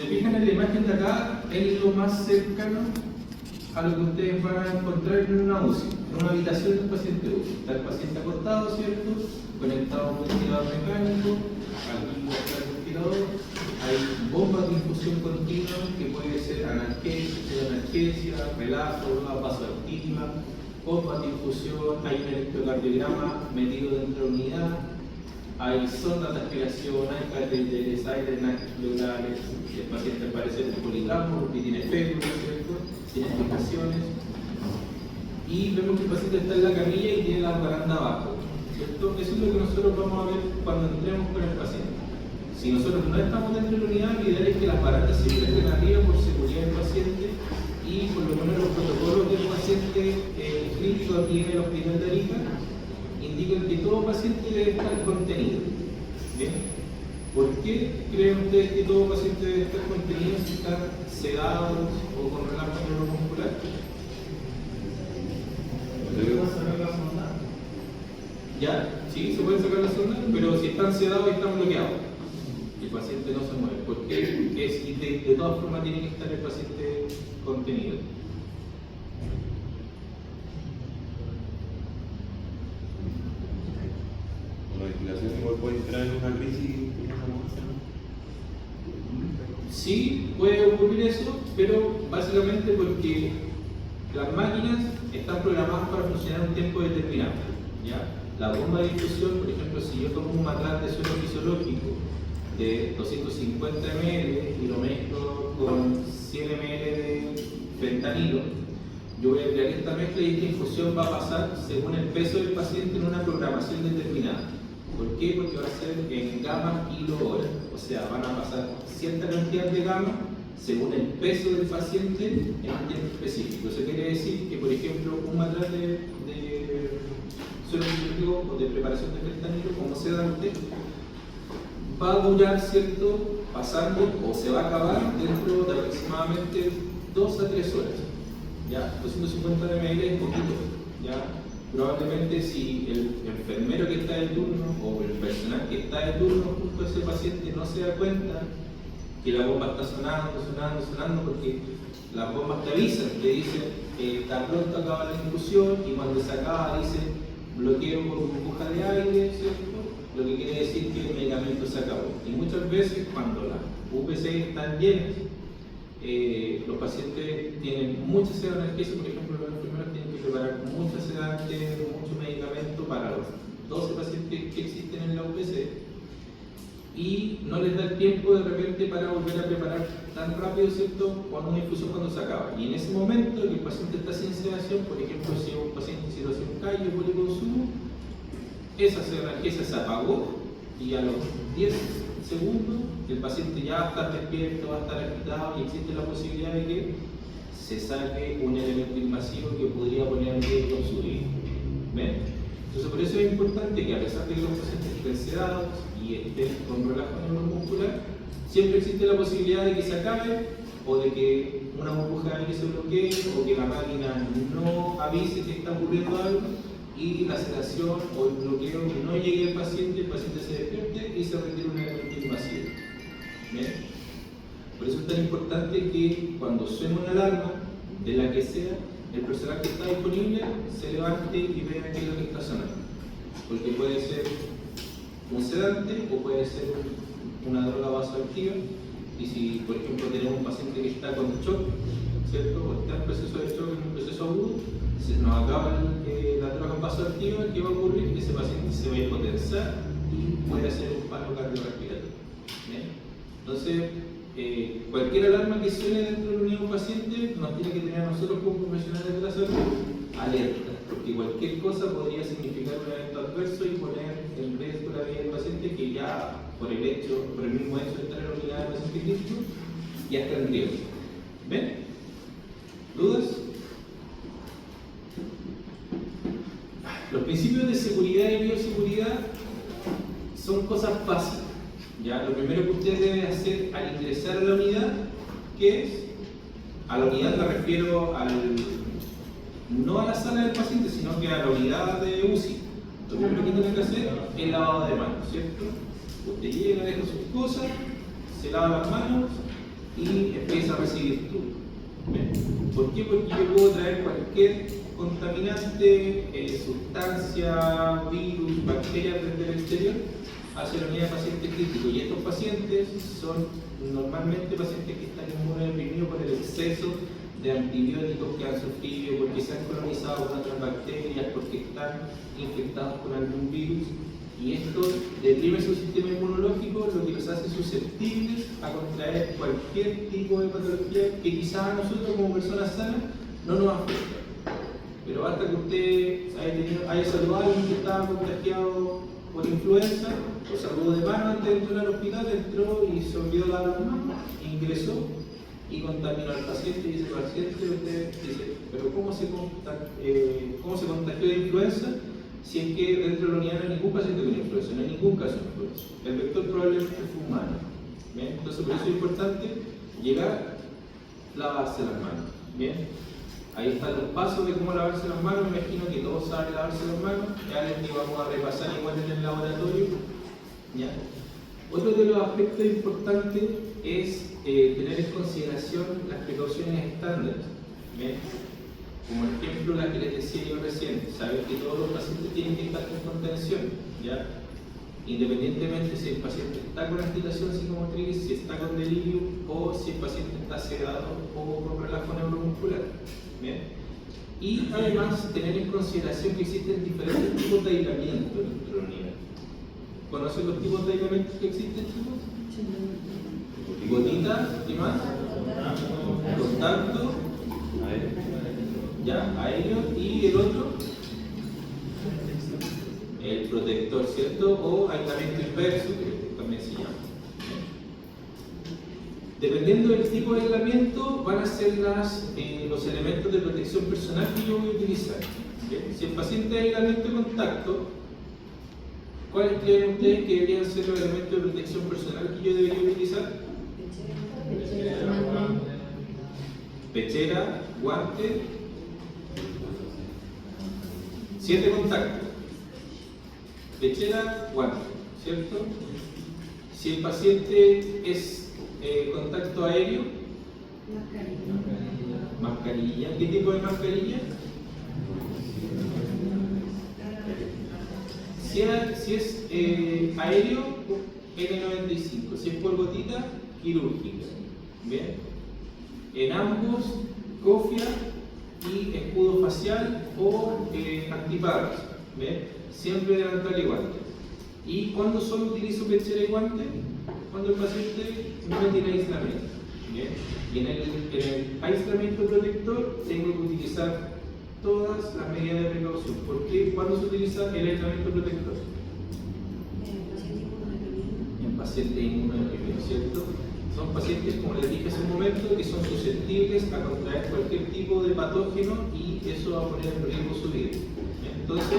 se fijan en la imagen de acá, es lo más cercano a lo que ustedes van a encontrar en una UCI, en una habitación del paciente UCI. Está el paciente acostado, ¿cierto? Conectado a un ventilador mecánico, aquí está el ventilador, hay bombas de infusión continua que puede ser analgesia, relajo, vasoactiva, bombas de infusión, hay un electrocardiograma metido dentro de la unidad, hay sondas de aspiración, hay catéteres, hay drenajes pleurales, el paciente aparece en politraumo porque tiene fémur, ¿cierto? Tiene explicaciones. Y vemos que el paciente está en la camilla y tiene la baranda abajo, ¿cierto? Eso es lo que nosotros vamos a ver cuando entremos con el paciente. Si nosotros no estamos dentro de la unidad, lo ideal es que las barandas siempre estén arriba por seguridad del paciente y por lo menos los protocolos del paciente clínico aquí en el hospital de Arica indican que todo paciente debe estar contenido. ¿Bien? ¿Por qué creen ustedes que todo paciente debe estar contenido si están sedados o con relajo neuromuscular? ¿Ya? Sí, se pueden sacar la sonda, pero si están sedados y están bloqueados, el paciente no se mueve. ¿Por qué? De todas formas tiene que estar el paciente contenido. La ventilación igual puede entrar en una crisis. Sí, puede ocurrir eso, pero básicamente porque las máquinas están programadas para funcionar un tiempo determinado. ¿Ya? La bomba de infusión, por ejemplo, si yo tomo un matraz de suelo fisiológico de 250 ml y lo mezclo con 100 ml de fentanilo, yo voy a crear esta mezcla y esta infusión va a pasar según el peso del paciente en una programación determinada. ¿Por qué? Porque va a ser en gamma kilo-hora, o sea, van a pasar cierta cantidad de gamma según el peso del paciente en un tiempo específico. Eso quiere decir que, por ejemplo, un matraz de suelo fisiológico o de preparación de fentanilo como sedante va a durar, ¿cierto?, pasando o se va a acabar dentro de aproximadamente 2 a 3 horas. ¿Ya? 250 ml es poquito. ¿Ya? Probablemente si el enfermero que está de turno o el personal que está de turno junto a ese paciente no se da cuenta que la bomba está sonando, porque las bombas te avisan, te dicen está pronto a acabar la infusión y cuando se acaba dice bloqueo por burbuja de aire, ¿cierto? Lo que quiere decir que el medicamento se acabó. Y muchas veces cuando las UPC están llenas, los pacientes tienen mucha analgesia, por ejemplo, los enfermeros tienen que preparar muchas sedantes, mucho medicamento para los 12 pacientes que existen en la UPC y no les da el tiempo de repente para volver a preparar tan rápido, ¿cierto?, cuando una infusión cuando se acaba. Y en ese momento que el paciente está sin sedación, por ejemplo, si un paciente en situación callo, policonsumo, esa analgesia se apagó y a los 10 segundos el paciente ya va a estar despierto, va a estar agitado y existe la posibilidad de que se saque un elemento invasivo que podría poner en riesgo su vida. ¿Ven? Entonces por eso es importante que a pesar de que los pacientes estén sedados y estén con relajo neuromuscular, siempre existe la posibilidad de que se acabe o de que una burbuja de aire se bloquee o que la máquina no avise que está ocurriendo algo y la sedación o el bloqueo no llegue al paciente, el paciente se despierte y se retire un elemento invasivo. ¿Bien? Por eso es tan importante que cuando suene una alarma, de la que sea, el personal que está disponible se levante y vea qué es lo que está sonando. Porque puede ser un sedante o puede ser una droga vasoactiva. Y si, por ejemplo, tenemos un paciente que está con shock, ¿cierto?, o está en proceso de shock, en un proceso agudo, se nos acaba la droga vasoactiva, ¿qué va a ocurrir? Que ese paciente se va a hipotensar y puede hacer un paro cardiorrespiratorio. ¿Bien? Entonces, cualquier alarma que suene dentro de la unidad de un paciente nos tiene que tener a nosotros como profesionales de la salud alerta, porque cualquier cosa podría significar un evento adverso y poner en riesgo la vida del paciente que ya por el mismo hecho de estar en la unidad de paciente crítico, ya está en riesgo. ¿Ven? ¿Dudas? Los principios de seguridad y bioseguridad son cosas básicas. ¿Ya? Lo primero que usted debe hacer al ingresar a la unidad, ¿qué es? A la unidad me refiero no a la sala del paciente, sino que a la unidad de UCI. Lo primero que tiene que hacer es el lavado de manos, ¿cierto? Usted llega, deja sus cosas, se lava las manos recibir tú. ¿Bien? ¿Por qué? Porque yo puedo traer cualquier contaminante, sustancia, virus, bacteria desde el exterior hacia la unidad de paciente crítico. Y estos pacientes son normalmente pacientes que están inmunodeprimidos por el exceso de antibióticos que han sufrido, porque se han colonizado con otras bacterias, porque están infectados con algún virus. Y esto deprime su sistema inmunológico, lo que los hace susceptibles a contraer cualquier tipo de patología que quizás a nosotros como personas sanas no nos afecta. Pero basta que usted haya saludado a alguien que estaba contagiado por influenza, o saludó de mano antes de entrar al hospital, entró y se olvidó de lavar las manos, ingresó y contaminó al paciente, y ese paciente usted dice, pero ¿cómo se contagió de influenza? Si es que dentro de la unidad no hay ningún paciente con influenza, no hay ningún caso de influenza. El vector probablemente fue humano. ¿Bien? Entonces por eso es importante llegar, lavarse las manos. ¿Bien? Ahí están los pasos de cómo lavarse las manos. Me imagino que todos saben lavarse las manos. Ya les vamos a repasar igual en el laboratorio. ¿Ya? Otro de los aspectos importantes es tener en consideración las precauciones estándares. ¿Bien? Como ejemplo, la que les decía yo recién, saber que todos los pacientes tienen que estar con contención, ¿ya? Independientemente si el paciente está con agitación psicomotriz, si está con delirio o si el paciente está sedado o con relajo neuromuscular. ¿Bien? Y además tener en consideración que existen diferentes tipos de aislamiento dentro de la unidad. ¿Conocen los tipos de aislamiento que existen, chicos? Gotita, ¿qué más? Contacto. ¿Ya? Aéreo, y el otro, el protector, ¿cierto? O aislamiento inverso, que también se llama. Dependiendo del tipo de aislamiento, van a ser los elementos de protección personal que yo voy a utilizar. ¿Bien? Si el paciente es aislamiento de contacto, ¿cuáles creen ustedes que deberían ser los elementos de protección personal que yo debería utilizar? Pechera, guante, 7 contactos, pechera, guante, ¿cierto? Si el paciente es contacto aéreo, mascarilla. ¿Qué tipo de mascarilla? Si es aéreo, N95. Si es por gotita, quirúrgica. ¿Bien? En ambos, cofia y escudo facial o antiparras. ¿Ven? Siempre delantal y guante. ¿Y cuándo solo utilizo pechera y guante? Cuando el paciente no tiene aislamiento. ¿Bien? Y en el aislamiento protector tengo que utilizar todas las medidas de precaución. ¿Por qué? ¿Cuándo se utiliza el aislamiento protector? En pacientes inmunodeprimidos, ¿cierto? Son pacientes, como les dije hace un momento, que son susceptibles a contraer cualquier tipo de patógeno y eso va a poner en riesgo su vida. Entonces,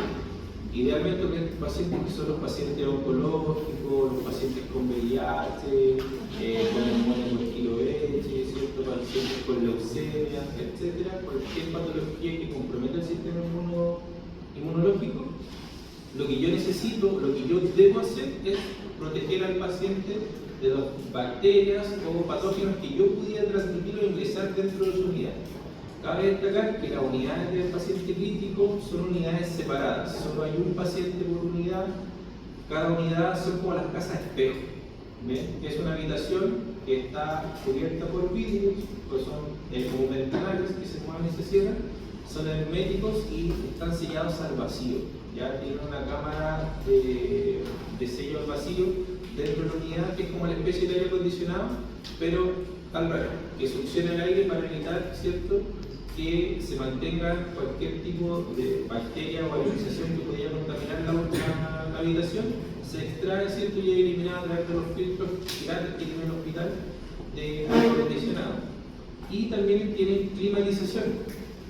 idealmente los pacientes que son los pacientes oncológicos, los pacientes con VIH, con neumonía por kiloeche, ¿cierto? Pacientes con leucemia, etcétera, cualquier patología que comprometa el sistema inmunológico, lo que yo necesito, lo que yo debo hacer es proteger al paciente de las bacterias o patógenos que yo pudiera transmitir o ingresar dentro de su unidad. Cabe destacar que las unidades del paciente crítico son unidades separadas, solo hay un paciente por unidad, cada unidad son como las casas espejo. ¿Ven? Es una habitación que está cubierta por vidrios, pues son como ventanales que se mueven y se cierran, son herméticos y están sellados al vacío. Ya tienen una cámara de sello al vacío dentro de la unidad, que es como una especie de aire acondicionado, pero al revés, que succiona el aire para evitar, ¿cierto?, que se mantenga cualquier tipo de bacteria o ionización que podría contaminar la habitación, se extrae, ¿cierto?, y es eliminada a través de los filtros gigantes que tiene el hospital de aire acondicionado. Y también tiene climatización.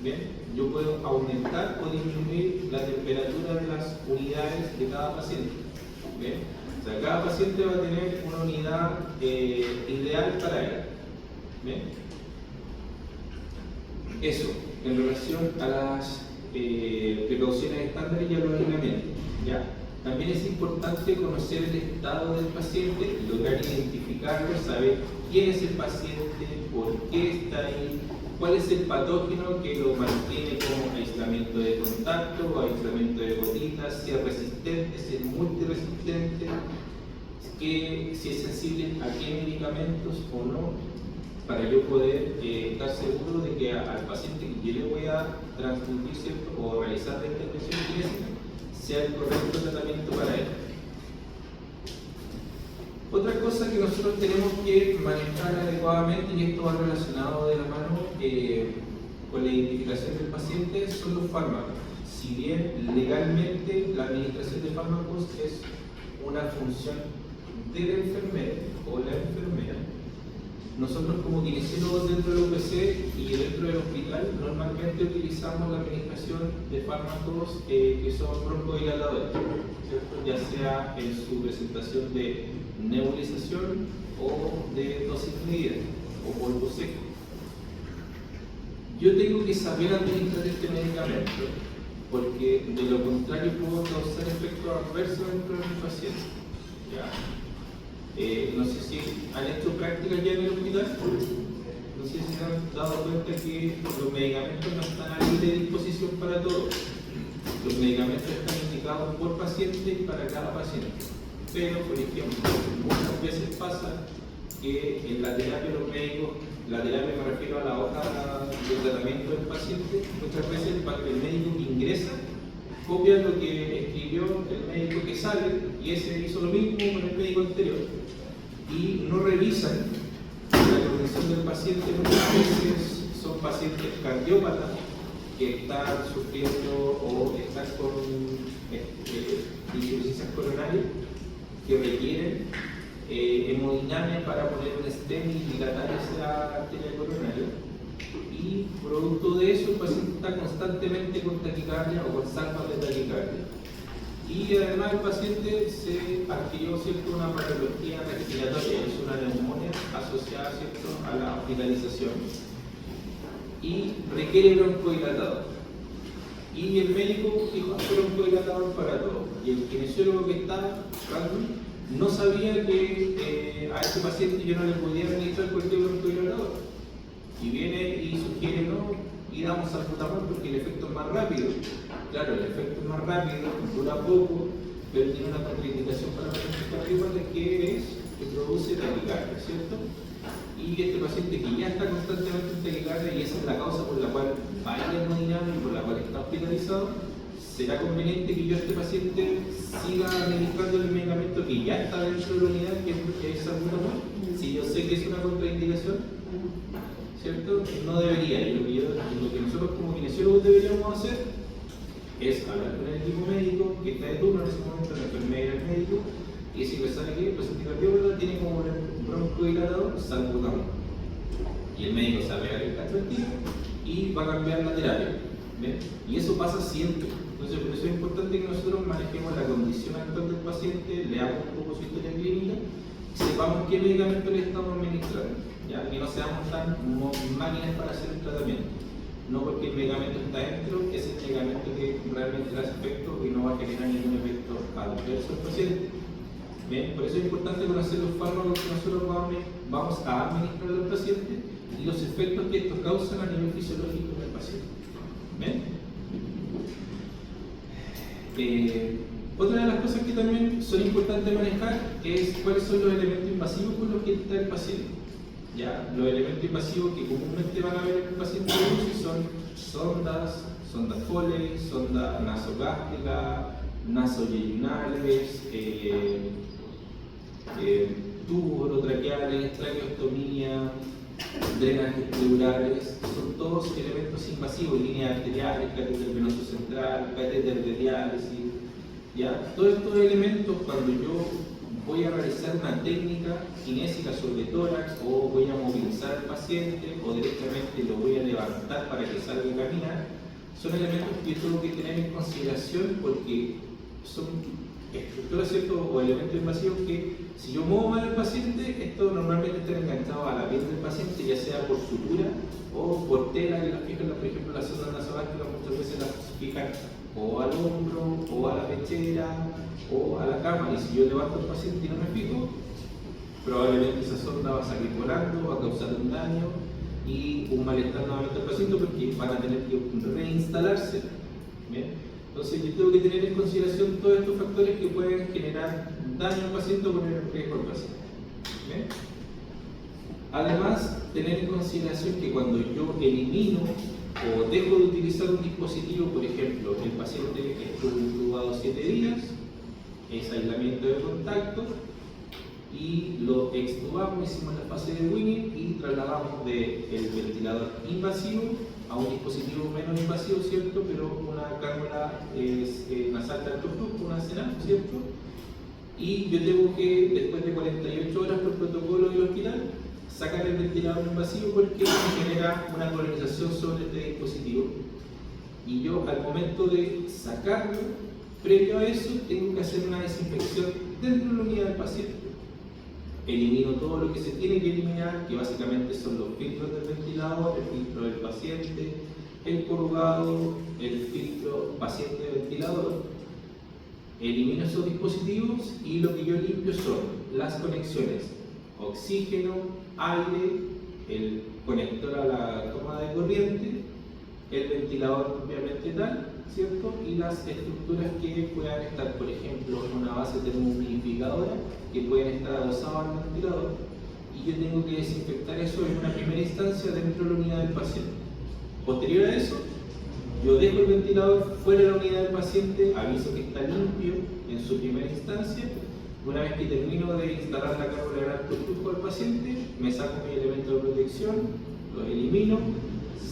¿Bien? Yo puedo aumentar o disminuir la temperatura de las unidades de cada paciente. ¿Bien? O sea, cada paciente va a tener una unidad ideal para él. ¿Bien? Eso, en relación a las precauciones estándares y a los aislamientos. ¿Ya? También es importante conocer el estado del paciente, lograr identificarlo, saber quién es el paciente, por qué está ahí, cuál es el patógeno que lo mantiene como aislamiento de contacto o aislamiento de gotitas, si es resistente, si es multiresistente, si es sensible a qué medicamentos o no, para yo poder estar seguro de que al paciente que yo le voy a transfundir, ¿cierto?, o realizar la intervención kinésica sea el correcto tratamiento para él. Otra cosa que nosotros tenemos que manejar adecuadamente, y esto va relacionado de la mano con la identificación del paciente, son los fármacos. Si bien legalmente la administración de fármacos es una función del enfermero o la enfermera, nosotros como kinesiólogos dentro del UPC y dentro del hospital normalmente utilizamos la administración de fármacos que son broncodilatadores, ¿cierto?, ya sea en su presentación de nebulización o de dosis medida o polvo seco. Yo tengo que saber administrar este medicamento porque de lo contrario puedo causar efectos adversos dentro de mi paciente. ¿Ya? No sé si han hecho prácticas ya en el hospital, no sé si se han dado cuenta que los medicamentos no están a libre disposición para todos. Los medicamentos están indicados por paciente y para cada paciente. Pero, por ejemplo, muchas veces pasa que en la terapia los médicos, la terapia me refiero a la hoja de tratamiento del paciente, muchas veces el médico que ingresa copia lo que escribió el médico que sale y ese hizo lo mismo con el médico anterior y no revisan la condición del paciente. Muchas veces son pacientes cardiópatas que están sufriendo o están con insuficiencias coronarias que requieren hemodinamia para poner un stent y dilatar esa arteria coronaria. Y producto de eso el paciente está constantemente con taquicardia o con salvas de taquicardia. Y además el paciente se adquirió, ¿cierto?, una patología respiratoria, es una neumonía asociada, ¿cierto?, a la hospitalización y requiere broncodilatador. Y el médico dijo broncodilatador para todo. Y el kinesiólogo que está no sabía que a ese paciente yo no le podía administrar cualquier broncodilatador. Y viene y sugiere no, y damos salbutamol porque el efecto es más rápido. Claro, el efecto es más rápido, dura poco, pero tiene una contraindicación para pacientes cardiópatas que es que produce taquicardia, ¿cierto? Y este paciente que ya está constantemente en taquicardia y esa es la causa por la cual va a ir a hemodinamia y por la cual está hospitalizado, será conveniente que yo a este paciente siga administrando el medicamento que ya está dentro de la unidad, que es salbutamol. Si yo sé que es una contraindicación, ¿cierto?, no debería. Y lo que nosotros como kinesiólogos deberíamos hacer es hablar con el equipo médico que está de turno en ese momento, la enfermera y el médico, y decirle, ¿sabe qué? El paciente cardiópata tiene como broncodilatador salbutamol. Y el médico sabe el cacho al tiro y va a cambiar la terapia. ¿Ven? Y eso pasa siempre. Entonces, por eso es importante que nosotros manejemos la condición actual del paciente, leamos un poco su historia clínica, sepamos qué medicamento le estamos administrando, ¿ya? Que no seamos tan máquinas para hacer el tratamiento. No porque el medicamento está dentro, es el medicamento que realmente le hace efecto y no va a generar ningún efecto adverso al paciente. ¿Ven? Por eso es importante conocer los fármacos que nosotros vamos a administrar al paciente y los efectos que estos causan a nivel fisiológico en el paciente. ¿Ven? Otra de las cosas que también son importantes manejar es cuáles son los elementos invasivos con los que está el paciente. ¿Ya? Los elementos invasivos que comúnmente van a ver en el paciente de UCI son sondas Foley, sondas nasogástricas, nasoyeyunales, tubos orotraqueales, traqueostomía, drenajes pleurales, son todos elementos invasivos, líneas arteriales, catéter venoso central, catéter de diálisis. ¿Ya? Todos estos elementos, cuando yo voy a realizar una técnica kinésica sobre tórax o voy a movilizar al paciente o directamente lo voy a levantar para que salga a caminar, son elementos que yo tengo que tener en consideración porque son estructuras, ¿cierto?, o elementos invasivos que si yo muevo mal al paciente, esto normalmente está enganchado a la piel del paciente, ya sea por sutura o por tela que las fijan, por ejemplo, las sondas nasogástricas muchas veces las fijan o al hombro, o a la pechera, o a la cama, y si yo levanto al paciente y no me fijo, probablemente esa sonda va a salir volando, va a causar un daño y un malestar nuevamente al paciente porque van a tener que reinstalarse. ¿Bien? Entonces yo tengo que tener en consideración todos estos factores que pueden generar daño al paciente o poner en riesgo al paciente. ¿Bien? Además, tener en consideración que cuando yo elimino o dejo de utilizar un dispositivo, por ejemplo, el paciente estuvo intubado 7 días, es aislamiento de contacto, y lo extubamos, hicimos la fase de weaning y trasladamos del ventilador invasivo a un dispositivo menos invasivo, ¿cierto? Pero una cánula nasal de alto flujo, una CENAF, ¿cierto? Y yo tengo que, después de 48 horas por protocolo del hospital, sacar el ventilador invasivo porque me genera una colonización sobre este dispositivo. Y yo, al momento de sacarlo, previo a eso, tengo que hacer una desinfección dentro de la unidad del paciente. Elimino todo lo que se tiene que eliminar, que básicamente son los filtros del ventilador, el filtro del paciente, el corrugado, el filtro paciente-ventilador. Elimino esos dispositivos y lo que yo limpio son las conexiones oxígeno, aire, el conector a la toma de corriente, el ventilador propiamente tal, ¿cierto? Y las estructuras que puedan estar, por ejemplo, en una base termohumidificadora, que pueden estar adosadas al ventilador, y yo tengo que desinfectar eso en una primera instancia dentro de la unidad del paciente. Posterior a eso, yo dejo el ventilador fuera de la unidad del paciente, aviso que está limpio en su primera instancia. Una vez que termino de instalar la cánula de alto flujo al paciente, me saco mi elemento de protección, lo elimino,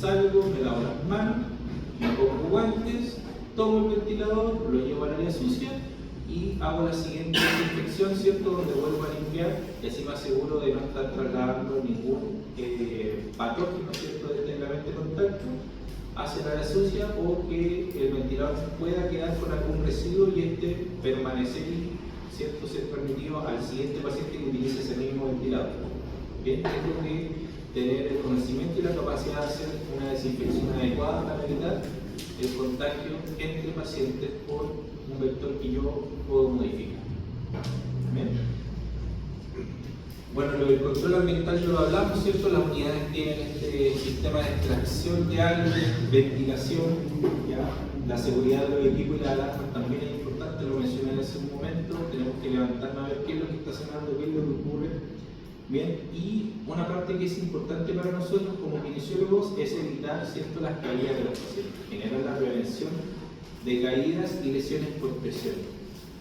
salgo, me lavo las manos, me pongo guantes, tomo el ventilador, lo llevo al área sucia y hago la siguiente desinfección, ¿cierto? Donde vuelvo a limpiar y así me aseguro de no estar trasladando ningún patógeno, ¿cierto? De aislamiento de contacto hacia el área sucia o que el ventilador pueda quedar con algún residuo y este permanecer, ¿cierto?, ser transmitido al siguiente paciente que utilice ese mismo ventilador. Bien, tengo que tener el conocimiento y la capacidad de hacer una desinfección adecuada para evitar el contagio entre pacientes por un vector que yo puedo modificar. Bien. Bueno, lo del control ambiental yo lo hablamos, ¿cierto? Las unidades tienen este sistema de extracción de aire, ventilación, ¿ya? La seguridad de los equipos y la alarma también es importante, lo mencioné en ese momento. Tenemos que levantarnos a ver qué es lo que está sonando, qué es lo que ocurre. Bien, y una parte que es importante para nosotros como kinesiólogos es evitar, ¿cierto?, las caídas de los pacientes, generar la prevención de caídas y lesiones por presión.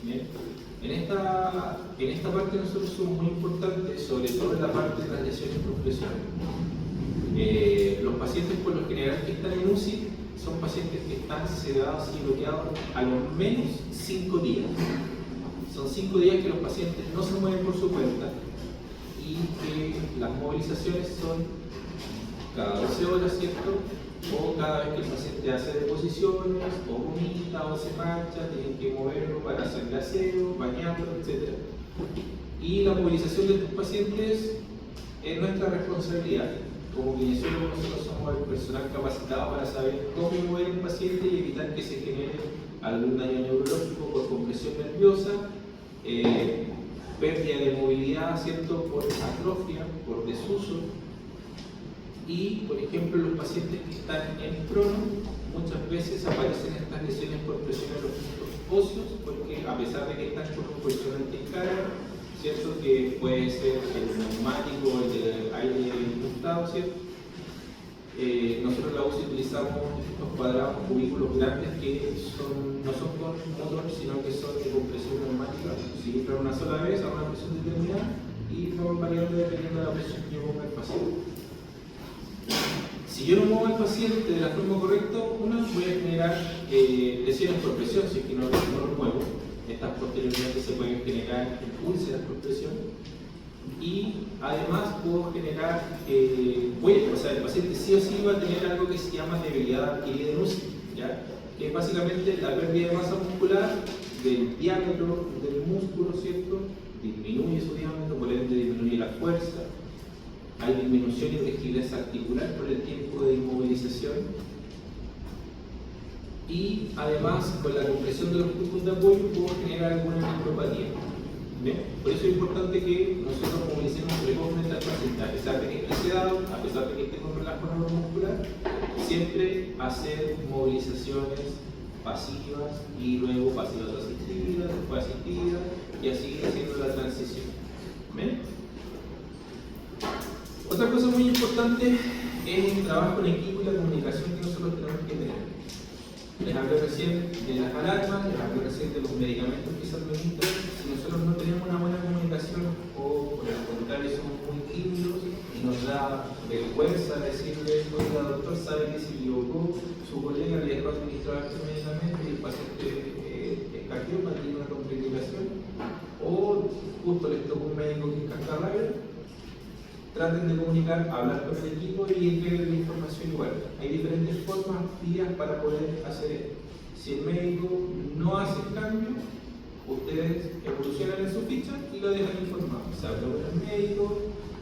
Bien. En esta parte nosotros somos muy importantes, sobre todo en la parte de las lesiones por presión. Los pacientes por lo general que están en UCI son pacientes que están sedados y bloqueados a lo menos 5 días. Son 5 días que los pacientes no se mueven por su cuenta y que las movilizaciones son cada 12 horas, ¿cierto? O cada vez que el paciente hace deposiciones, o vomita, o se mancha, tienen que moverlo para hacerle aseo, bañarlo, etc. Y la movilización de estos pacientes es nuestra responsabilidad. Como kinesiólogos nosotros somos el personal capacitado para saber cómo mover un paciente y evitar que se genere algún daño neurológico por compresión nerviosa, pérdida de movilidad, ¿cierto?, por atrofia, por desuso. Y, por ejemplo, los pacientes que están en crono, muchas veces aparecen estas lesiones por presión en los puntos óseos, porque a pesar de que están con un colchón anticarga, ¿cierto?, que puede ser el neumático, el de aire incrustado, ¿cierto? Nosotros en la UCI utilizamos estos cuadrados cubículos grandes que no son con motor, sino que son de compresión neumática. Se inflan una sola vez a una presión determinada y van variando dependiendo de la presión que yo ponga el paciente. Si yo no muevo al paciente de la forma correcta, voy a generar lesiones por presión, si es que no lo muevo. Estas posteriormente se pueden generar úlceras por presión. Y además puedo generar, el paciente sí o sí va a tener algo que se llama debilidad adquirida en UCI, ¿ya? Que es básicamente la pérdida de masa muscular del diámetro del músculo, ¿cierto? Disminuye su diámetro, por ende disminuye la fuerza. Hay disminución y rigidez articular por el tiempo de inmovilización y además con la compresión de los puntos de apoyo puedo generar alguna neuropatía. ¿Bien? Por eso es importante que nosotros movilicemos precozmente al paciente, a pesar de que esté sedado, a pesar de que esté con relajo neuromuscular, siempre hacer movilizaciones pasivas y luego pasivas asistidas, después asistidas, y así haciendo la transición. ¿Bien? Otra cosa muy importante es el trabajo en equipo y la comunicación que nosotros tenemos que tener. Les hablé recién de las alarmas, les hablé recién de los medicamentos que se administran. Si nosotros no tenemos una buena comunicación o por el contrario somos muy tímidos y nos da vergüenza decirle, oiga doctor, sabe que se equivocó, su colega le dejó administrar este medicamento y el paciente es cardiópata, tiene una contraindicación, o justo les tocó un médico que es cascarrabias, traten de comunicar, hablar con el equipo y entreguen la información igual. Hay diferentes formas, vías para poder hacer esto. Si el médico no hace el cambio, ustedes evolucionan en su ficha y lo dejan informado. Se habla con el médico,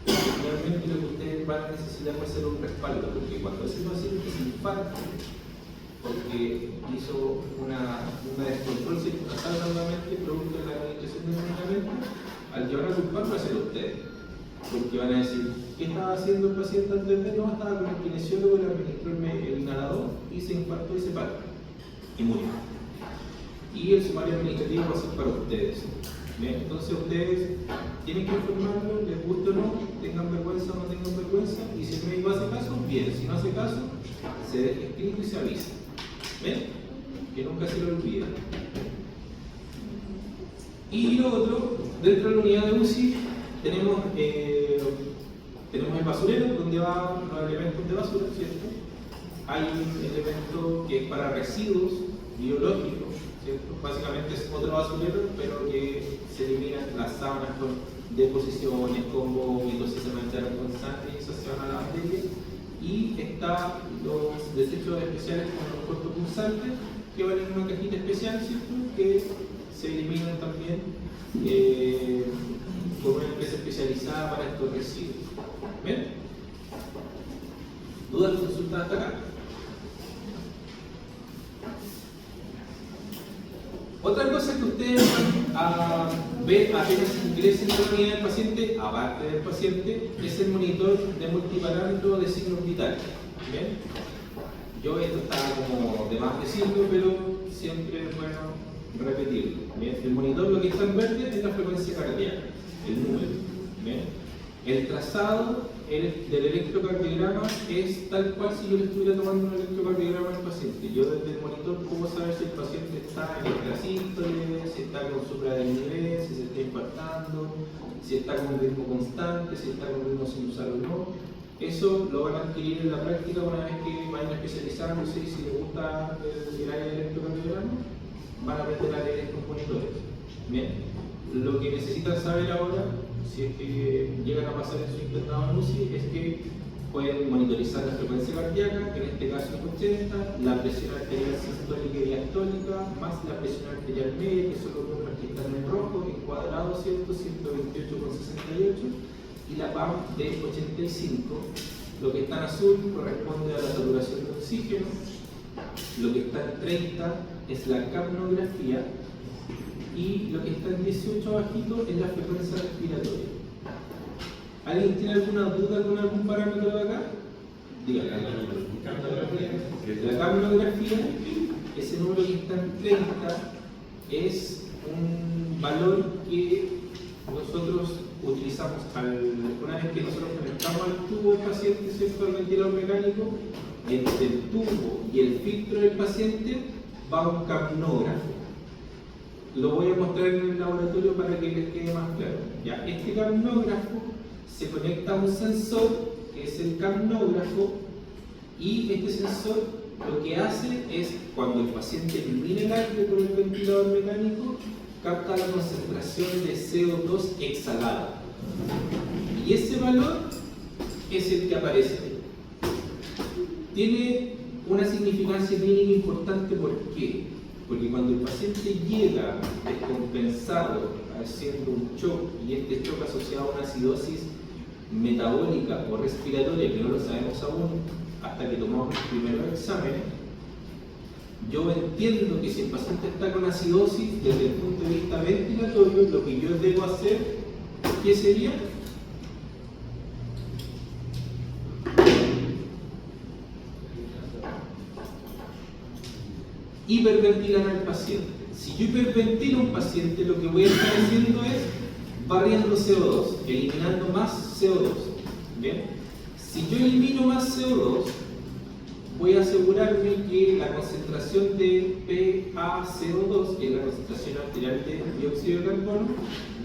y finalmente lo que ustedes van a necesitar va a ser un respaldo, porque cuando ese paciente se infarta, porque hizo una descontrol circunstancial nuevamente producto de la administración del medicamento, al llevar a culpar va a ser usted. Porque van a decir, ¿qué estaba haciendo el paciente antes de? No, estaba con el kinesiólogo, le administró el inhalador y se infartó y se paró. Y murió. Y el sumario administrativo va a ser para ustedes. ¿Bien? Entonces ustedes tienen que informarlo, les guste o no, tengan vergüenza o no tengan vergüenza, y si el médico hace caso, bien, si no hace caso, se deja escrito y se avisa. ¿Ven? Que nunca se lo olviden. Y lo otro, dentro de la unidad de UCI, tenemos el basurero donde van los elementos de basura, ¿cierto? Hay un elemento que es para residuos biológicos, ¿cierto? Básicamente es otro basurero, pero que se eliminan las sábanas con deposiciones, con vómitos, si se mancharon con sangre y eso se van a la bacteria. Y está los desechos especiales como los cuerpos pulsantes que van en una cajita especial, ¿cierto? Que se eliminan también con una empresa especializada para estos residuos. ¿Bien? ¿Dudas o consultas hasta acá? Otra cosa que ustedes van a ver apenas ingresen en la unidad del paciente, aparte del paciente, es el monitor de multiparámetros de signos vitales. ¿Bien? Yo esto estaba como de más decirlo, pero siempre es bueno repetirlo. ¿Bien? El monitor, lo que está en verde, es la frecuencia cardíaca, el número. ¿Bien? El trazado del electrocardiograma es tal cual si yo le estuviera tomando un electrocardiograma al paciente. Yo desde el monitor puedo saber si el paciente está en intrasístole, si está con supradenivel, si se está infartando, si está con un ritmo constante, si está con ritmo sinusal o no. Eso lo van a adquirir en la práctica una vez que vayan especializándose y si les gusta el área del electrocardiograma, van a aprender a leer estos monitores. Bien, lo que necesitan saber ahora, si es que llegan a pasar en su internado en UCI, es que pueden monitorizar la frecuencia cardíaca, que en este caso es 80, la presión arterial sistólica y diastólica, más la presión arterial media, que son los números que están en rojo, en cuadrado, ¿cierto? 128,68, y la PAM de 85. Lo que está en azul corresponde a la saturación de oxígeno, lo que está en 30 es la capnografía, y lo que está en 18 abajito es la frecuencia respiratoria. ¿Alguien tiene alguna duda con algún parámetro de acá? Dígame. La capnografía, ese número que está en 30, es un valor que nosotros utilizamos una vez que nosotros conectamos al tubo del paciente, ¿cierto? Al ventilador mecánico, entre el tubo y el filtro del paciente va un capnógrafo. Lo voy a mostrar en el laboratorio para que les quede más claro. Ya, este capnógrafo se conecta a un sensor, que es el capnógrafo, y este sensor lo que hace es, cuando el paciente elimina el aire por el ventilador mecánico, capta la concentración de CO2 exhalada. Y ese valor es el que aparece ahí. Tiene una significancia clínica importante, ¿por qué? Porque cuando el paciente llega descompensado haciendo un shock, y este shock asociado a una acidosis metabólica o respiratoria, que no lo sabemos aún hasta que tomamos los primeros exámenes, yo entiendo que si el paciente está con acidosis, desde el punto de vista ventilatorio, lo que yo debo hacer, ¿qué sería? Hiperventilar al paciente. Si yo hiperventilo a un paciente, lo que voy a estar haciendo es barriendo CO2, eliminando más CO2. ¿Bien? Si yo elimino más CO2, voy a asegurarme que la concentración de PaCO2, que es la concentración arterial de dióxido de carbono,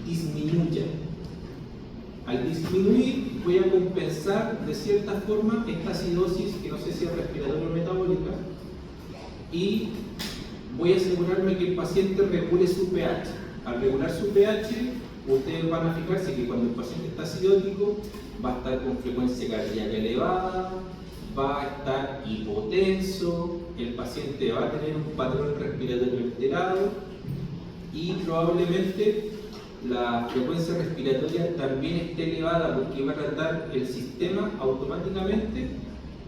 disminuya. Al disminuir, voy a compensar de cierta forma esta acidosis, que no sé si es respiratoria o metabólica, y voy a asegurarme que el paciente regule su pH. Al regular su pH, ustedes van a fijarse que cuando el paciente está acidótico, va a estar con frecuencia cardíaca elevada, va a estar hipotenso, el paciente va a tener un patrón respiratorio alterado y probablemente la frecuencia respiratoria también esté elevada, porque va a tratar el sistema automáticamente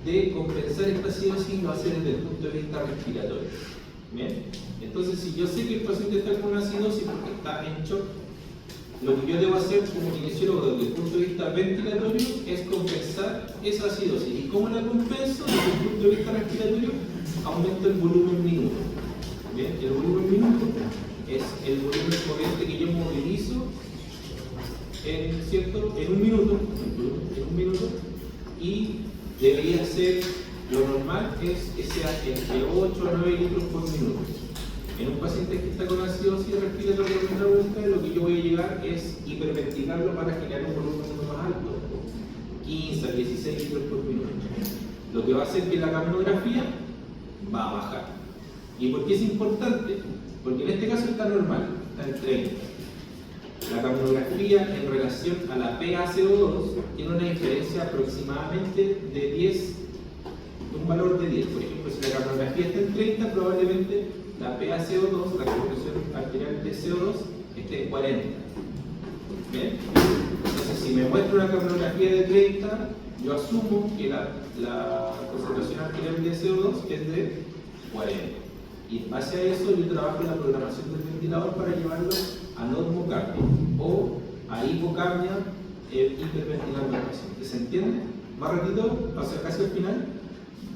de compensar esta acidosis y lo va a hacer desde el punto de vista respiratorio. ¿Bien? Entonces, si yo sé que el paciente está con una acidosis porque está en shock, lo que yo debo hacer como kinesiólogo desde el punto de vista ventilatorio es compensar esa acidosis. ¿Y cómo la compenso? Desde el punto de vista respiratorio, aumento el volumen minuto. ¿Bien? El volumen minuto es el volumen corriente que yo movilizo en un minuto, y debería ser, lo normal es que sea entre 8 a 9 litros por minuto. En un paciente que está con acidosis respiratoria metabólica, lo que yo voy a llegar es hiperventilarlo para generar un volumen más alto, 15 a 16 litros por minuto. Lo que va a hacer que la capnografía va a bajar. ¿Y por qué es importante? Porque en este caso está normal, está en 30. La capnografía en relación a la PaCO2 tiene una diferencia aproximadamente de 10, un valor de 10. Por ejemplo, si la capnografía está en 30, probablemente la PaCO2, la concentración arterial de CO2, esté en 40. ¿Bien? Entonces, si me muestra una capnografía de 30, yo asumo que la concentración arterial de CO2 es de 40. Y en base a eso, yo trabajo la programación del ventilador para llevarlo a normocardia o a hipocapnia, hiperventilando al paciente. ¿Se entiende? Más ratito, hacia casi al final,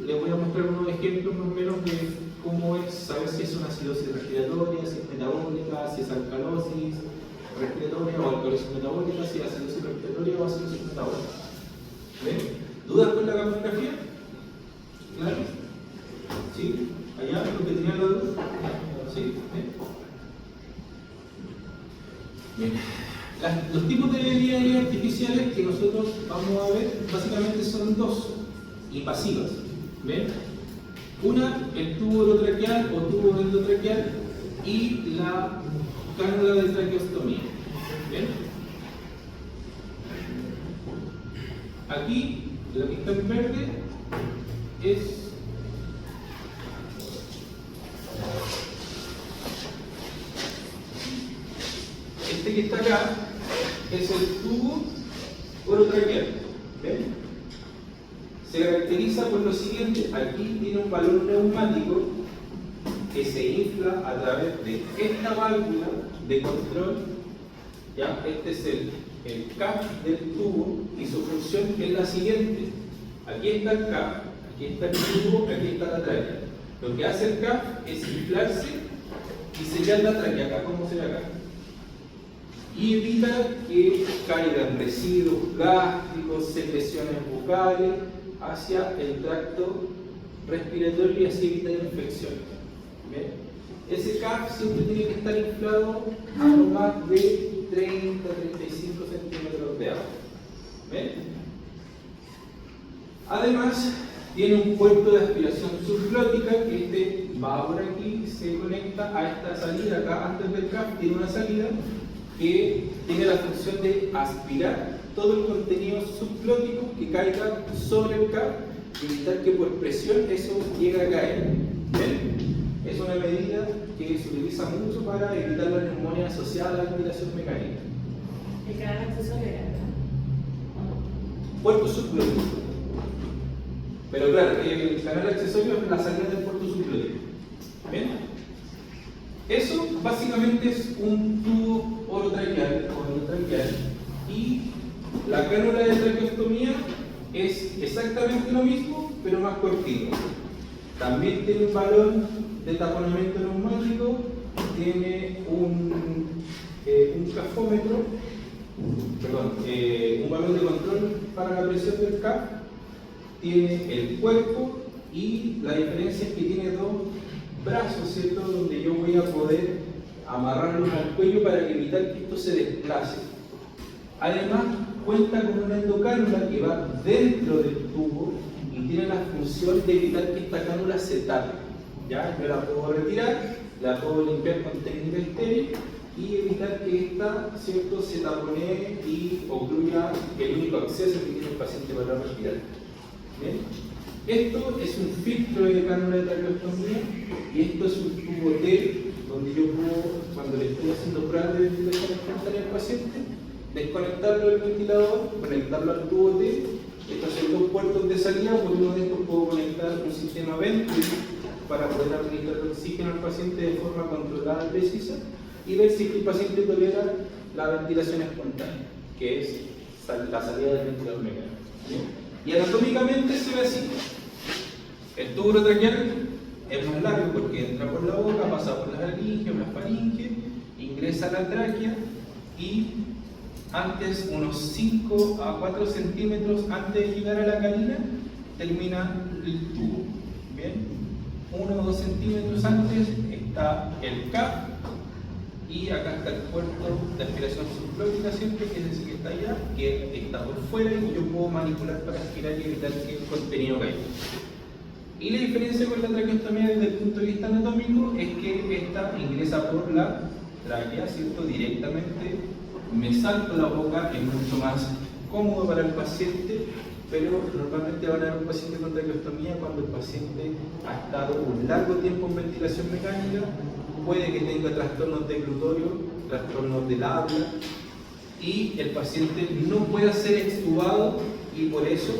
les voy a mostrar unos ejemplos más o menos de cómo es saber si es una acidosis respiratoria, si es metabólica, si es alcalosis respiratoria o alcalosis metabólica, si es acidosis respiratoria o acidosis metabólica. ¿Ven? ¿Dudas con la capnografía? ¿Claro? ¿Sí? ¿Allá lo que tenía la duda? ¿Sí? Bien. Los tipos de vías aéreas artificiales que nosotros vamos a ver básicamente son dos y pasivas. ¿Ven? Una, el tubo orotraqueal o tubo endotraqueal y la cánula de traqueostomía. ¿Ven? Aquí, la que está en verde es este que está acá, es el tubo orotraqueal. ¿Ven? Se caracteriza por lo siguiente: aquí tiene un balón neumático que se infla a través de esta válvula de control. ¿Ya? Este es el cap del tubo y su función es la siguiente: aquí está el cap, aquí está el tubo, aquí está la tráquea. Lo que hace el cap es inflarse y sellar la tráquea, acá como se ve acá, y evita que caigan residuos gástricos, secreciones bucales hacia el tracto respiratorio y así evitar infecciones. ¿Bien? Ese cap siempre tiene que estar inflado a no más de 30-35 centímetros de agua. ¿Ven? Además, tiene un puerto de aspiración subglótica que este va por aquí, se conecta a esta salida acá antes del cap, tiene una salida que tiene la función de aspirar todo el contenido subglótico que caiga sobre el cap y evitar que por presión eso llegue a caer. ¿Ven? Es una medida que se utiliza mucho para evitar la neumonía asociada a la ventilación mecánica. El canal accesorio era, ¿verdad? Puerto subglótico. Pero claro, el canal accesorio es la salida del puerto subglótico. ¿Ven? Eso básicamente es un tubo orotraqueal y la cánula de traqueostomía es exactamente lo mismo, pero más cortito. También tiene un balón de taponamiento neumático, tiene un cafómetro, un balón de control para la presión del CAF, tiene el cuerpo y la diferencia es que tiene dos brazos, ¿cierto? Donde yo voy a poder amarrarlos al cuello para evitar que esto se desplace. Además, cuenta con una endocánula que va dentro del tubo y tiene la función de evitar que esta cánula se tape. ¿Ya? Yo la puedo retirar, la puedo limpiar con técnica estéril y evitar que esta, ¿cierto?, se taponee y obstruya el único acceso que tiene el paciente para respirar. ¿Bien? Esto es un filtro de cánula de traqueostomía y esto es un tubo T donde yo puedo, cuando le estoy haciendo pruebas de ventilación espontánea al paciente, desconectarlo del ventilador, conectarlo al tubo T. Estos son dos puertos de salida, por uno de estos puedo conectar un sistema Venturi para poder administrar el oxígeno al paciente de forma controlada y precisa y ver si el paciente tolera la ventilación espontánea, que es la salida del ventilador mecánico. Y anatómicamente se ve así. El tubo orotraqueal es más largo porque entra por la boca, pasa por las laringes, las faringes, ingresa a la tráquea y antes, unos 5 a 4 centímetros antes de llegar a la canina, termina el tubo. ¿Bien? 1 o 2 centímetros antes está el CAP y acá está el puerto de aspiración subglótica siempre, que es ese que está allá, que está por fuera y yo puedo manipular para aspirar y evitar que el contenido caiga. Y la diferencia con la traqueostomía desde el punto de vista anatómico es que esta ingresa por la tráquea, ¿cierto?, directamente. Me salto la boca, es mucho más cómodo para el paciente, pero normalmente van a ver un paciente con traqueostomía cuando el paciente ha estado un largo tiempo en ventilación mecánica, puede que tenga trastornos de glutorio, trastornos del habla, y el paciente no puede ser extubado y por eso,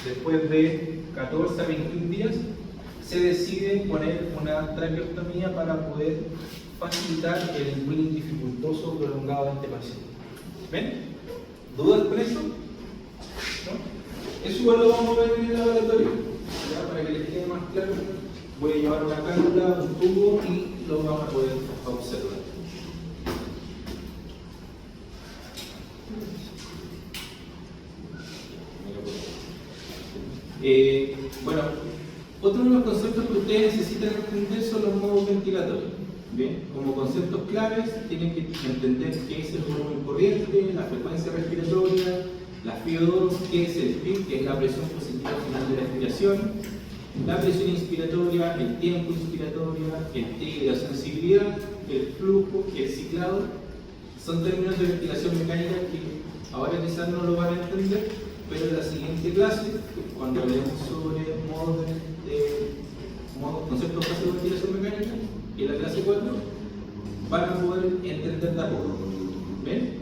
después de 14 a 21 días, se decide poner una traqueostomía para poder facilitar el bullying dificultoso prolongado de este paciente. ¿Ven? ¿Dudas con eso? ¿No? Eso igual lo vamos a ver en el laboratorio. ¿Ya? Para que les quede más claro, voy a llevar una cánula, un tubo y lo vamos a poder observar. Bueno, otro de los conceptos que ustedes necesitan entender son los modos ventilatorios. Bien, como conceptos claves tienen que entender qué es el volumen corriente, la frecuencia respiratoria, la FIO2, qué es el PIB, que es la presión positiva final de la respiración, la presión inspiratoria, el tiempo inspiratorio, el T, la sensibilidad, el flujo y el ciclado. Son términos de ventilación mecánica que ahora quizás no lo van a entender, pero en la siguiente clase, cuando hablemos sobre conceptos básicos de ventilación mecánica, y en la clase 4, van a poder entender de a poco. ¿Ven?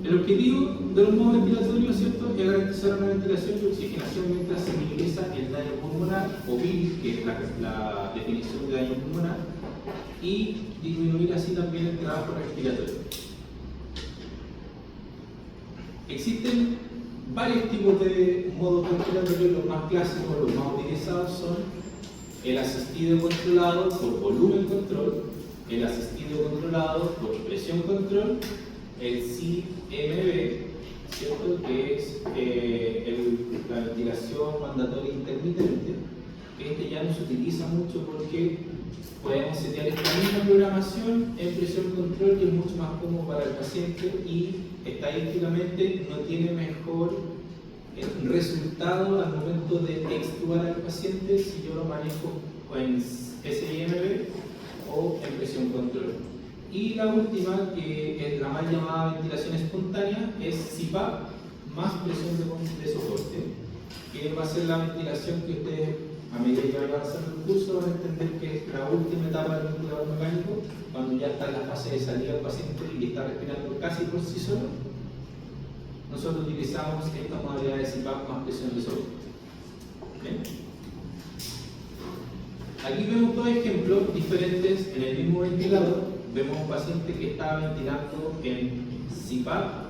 El objetivo de los modos ventilatorios, ¿cierto?, es garantizar una ventilación y oxigenación mientras se minimiza el daño pulmonar, o PIL, que es la definición de daño pulmonar, y disminuir así también el trabajo respiratorio. Existen varios tipos de modos ventilatorios. Los más clásicos, los más utilizados son el asistido controlado por volumen control, el asistido controlado por presión control, el CMB, ¿cierto?, que es la ventilación mandatoria intermitente, que este ya no se utiliza mucho porque podemos setear esta misma programación en presión control, que es mucho más cómodo para el paciente y estadísticamente no tiene mejor resultado al momento de extubar al paciente si yo lo manejo en SIMB o en presión control. Y la última, que es la mal llamada ventilación espontánea, es CPAP más presión de soporte, que va a ser la ventilación que ustedes, a medida que vayan avanzando el curso, van a entender que es la última etapa del ventilador mecánico, cuando ya está en la fase de salida del paciente y está respirando casi por sí solo. Nosotros utilizamos esta modalidad de CPAP más presión de soporte. ¿Bien? Aquí vemos dos ejemplos diferentes en el mismo ventilador. Vemos un paciente que está ventilando en CPAP,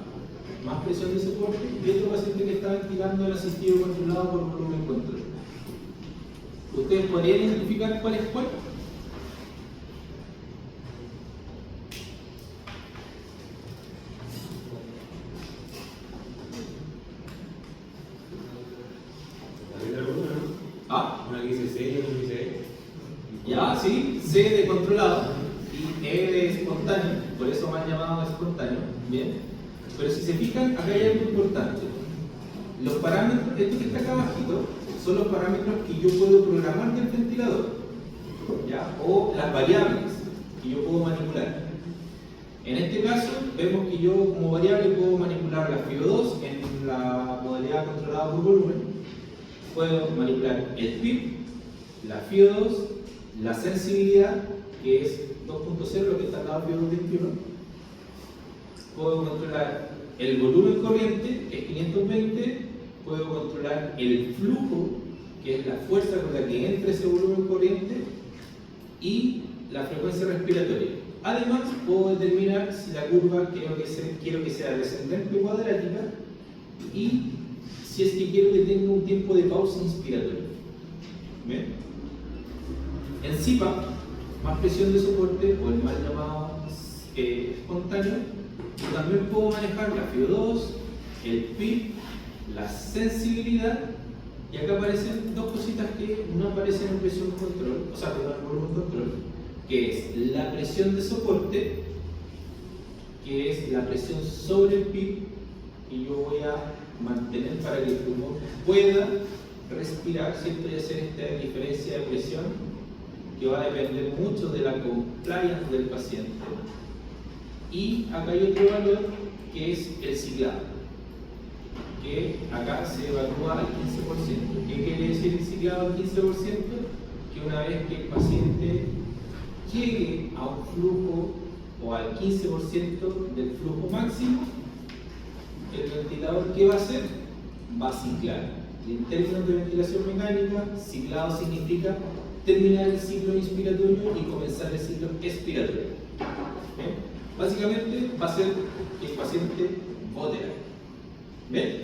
más presión de soporte, y otro paciente que está ventilando en asistido controlado por volumen control. ¿Ustedes podrían identificar cuál es cuál? ¿Ah? Una que dice C y otra que dice E. Ya, sí, C de controlado y E de espontáneo, por eso me han llamado espontáneo, bien. Pero si se fijan, acá hay algo importante. Los parámetros, esto que está acá abajito, son los parámetros que yo puedo programar del ventilador, ¿ya? O las variables que yo puedo manipular. En este caso, vemos que yo como variable puedo manipular la FIO2 en la modalidad controlada por volumen. Puedo manipular el PIB, la FIO2, la sensibilidad, que es 2.0, lo que está al lado del FIO2 21. Puedo controlar el volumen corriente, que es 520. Puedo controlar el flujo, que es la fuerza con la que entra ese volumen corriente, y la frecuencia respiratoria. Además, puedo determinar si la curva quiero que sea descendente o cuadrática, y si es que quiero que tenga un tiempo de pausa inspiratoria. ¿Bien? En CPAP, más presión de soporte, o el mal llamado espontáneo, yo también puedo manejar la FIO2, el PIB, la sensibilidad, y acá aparecen dos cositas que no aparecen en presión control, o sea, en volumen control, que es la presión de soporte, que es la presión sobre el PIB, que yo voy a mantener para que el pulmón pueda respirar, ¿cierto? Y hacer esta diferencia de presión que va a depender mucho de la compliance del paciente. Y acá hay otro valor que es el ciclado, que acá se evalúa al 15%. ¿Qué quiere decir el ciclado al 15%? Que una vez que el paciente llegue a un flujo o al 15% del flujo máximo, el ventilador, ¿qué va a hacer? Va a ciclar. Y en términos de ventilación mecánica, ciclado significa terminar el ciclo inspiratorio y comenzar el ciclo expiratorio. ¿Bien? Básicamente va a ser que el paciente bote aire. ¿Ven?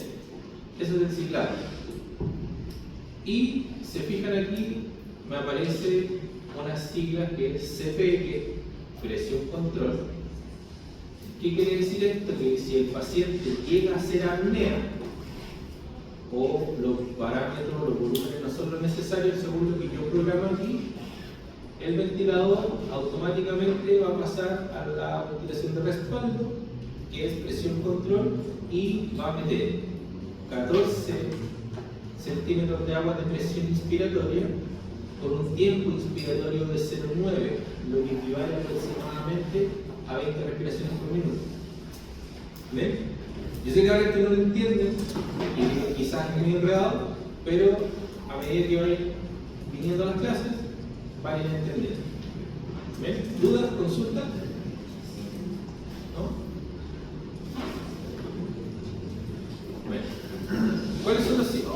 Eso es el ciclado. Y se fijan aquí, me aparece unas siglas que es CP, que es presión control. ¿Qué quiere decir esto? Que si el paciente llega a hacer apnea, o los parámetros, los volúmenes no son los necesarios según lo que yo programo aquí, el ventilador automáticamente va a pasar a la ventilación de respaldo, que es presión control, y va a meter 14 centímetros de agua de presión inspiratoria con un tiempo inspiratorio de 0,9, lo que equivale aproximadamente a 20 respiraciones por minuto. ¿Ven? Yo sé que ahora que no lo entienden, y quizás es muy enredado, pero a medida que vayan viniendo a las clases, vayan entendiendo. ¿Ven? ¿Dudas? ¿Consultas? ¿No? Bueno. ¿Cuáles son los signos?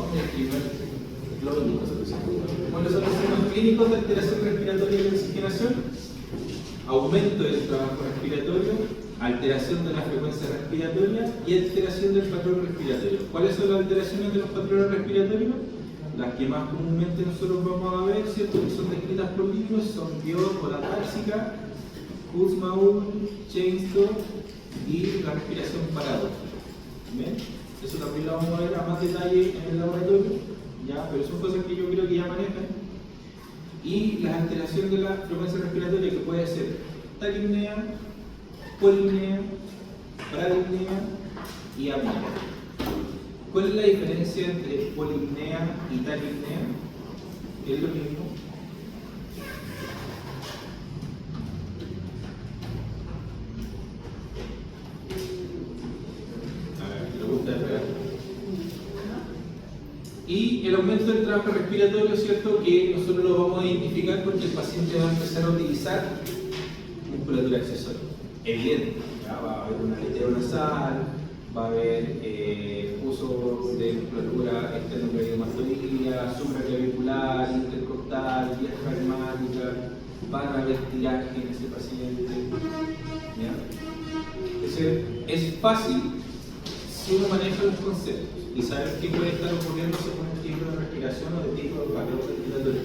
¿Cuáles son los signos clínicos de alteración respiratoria y de oxigenación? Aumento del trabajo respiratorio, alteración de la frecuencia respiratoria y alteración del patrón respiratorio. ¿Cuáles son las alteraciones de los patrones respiratorios? Las que más comúnmente nosotros vamos a ver, ¿cierto? Que son descritas por libros, son Biot o la táxica, Kurzmaul, Chainstorm y la respiración paradójica. ¿Ven? Eso también lo vamos a ver a más detalle en el laboratorio, ¿ya? Pero son cosas que yo creo que ya manejan. Y la alteración de la frecuencia respiratoria, que puede ser taquipnea, polipnea, bradipnea y apnea. ¿Cuál es la diferencia entre polipnea y taquipnea? ¿Es lo mismo? A ver, pregunta de regalo. Y el aumento del trabajo respiratorio, ¿cierto? Que nosotros lo vamos a identificar porque el paciente va a empezar a utilizar musculatura accesoria. Evidente, ¿ya? Va a haber un aleteo nasal, va a haber uso de musculatura externoclavicular, supraclavicular, intercostal. dental, vías pragmáticas, van a haber tiraje en ese paciente. ¿Ya? Es fácil si uno maneja los conceptos y saber qué puede estar ocurriendo según el tipo de respiración o de tipo de patrón respiratorio.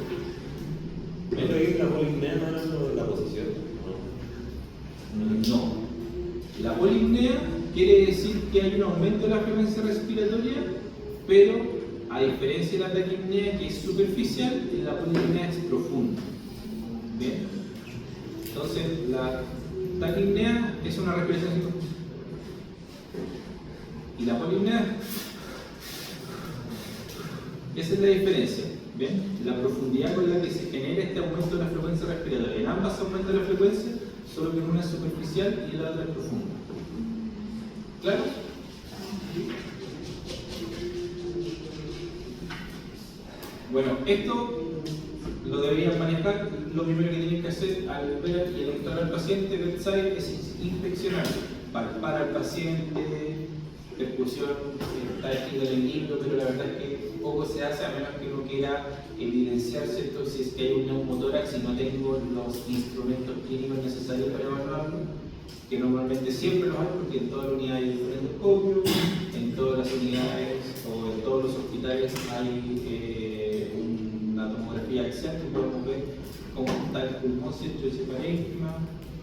¿Pero ahí la polimnea no era la posición? No. La polipnea quiere decir que hay un aumento de la frecuencia respiratoria, pero a diferencia de la taquipnea, que es superficial, la polipnea es profunda. Bien. Entonces, la taquipnea es una respiración y la polipnea, esa es la diferencia. ¿Bien? La profundidad con la que se genera este aumento de la frecuencia respiratoria. En ambas aumenta la frecuencia, solo que en una es superficial y en la otra es profunda. ¿Claro? Bueno, esto lo deberían manejar. Lo primero que tienen que hacer al ver y al entrar al paciente bedside es inspeccionar, palpar al paciente, percusión, está escrito en el libro, pero la verdad es que poco se hace a menos que uno quiera evidenciar, ¿cierto? Si es que hay un neumotórax y no tengo los instrumentos clínicos necesarios para evaluarlo, que normalmente siempre los hay porque en todas las unidades hay un endoscopio, en todas las unidades o en todos los hospitales hay una tomografía axial que podemos ver cómo está el pulmón, ¿cierto? Ese parénquima,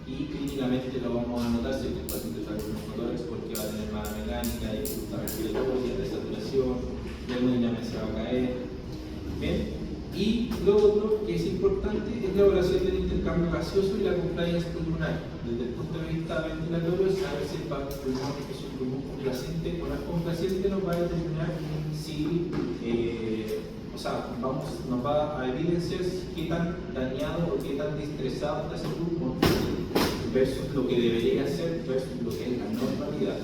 y clínicamente lo vamos a notar si el paciente trae un neumotórax porque va a tener mala mecánica, dificultad respiratoria, desaturación, la hemodinamia se va a caer. ¿Bien? Y lo otro que es importante es la evaluación del intercambio gaseoso y la compliance pulmonar. Desde el punto de vista ventilatorio, saber si el pulmón es un pulmón complaciente o no es complaciente nos va a determinar si, nos va a evidenciar qué tan dañado o qué tan distresado está ese pulmón versus lo que debería ser versus lo que es la normalidad.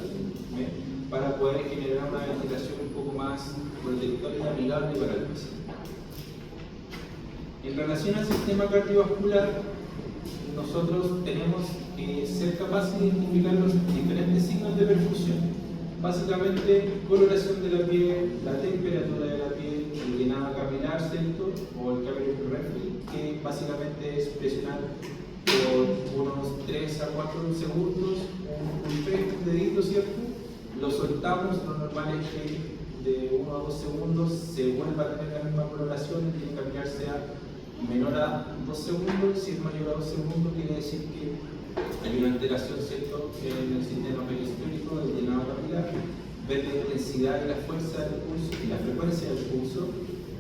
¿Bien? Para poder generar una ventilación un poco más protectora y amigable para el paciente. En relación al sistema cardiovascular, nosotros tenemos que ser capaces de identificar los diferentes signos de perfusión. Básicamente, coloración de la piel, la temperatura de la piel, el llenado capilar, ¿cierto? O el capillary reflex, que básicamente es presionar por unos 3 a 4 segundos un dedito, ¿cierto? Lo soltamos, lo normal es que de 1 a 2 segundos se vuelva a tener la misma coloración y el capilar sea menor a 2 segundos. Si es mayor a 2 segundos, quiere decir que hay una alteración, ¿cierto?, en el sistema peristrólico, del llenado capilar, ver la intensidad y la fuerza del pulso y la frecuencia del pulso,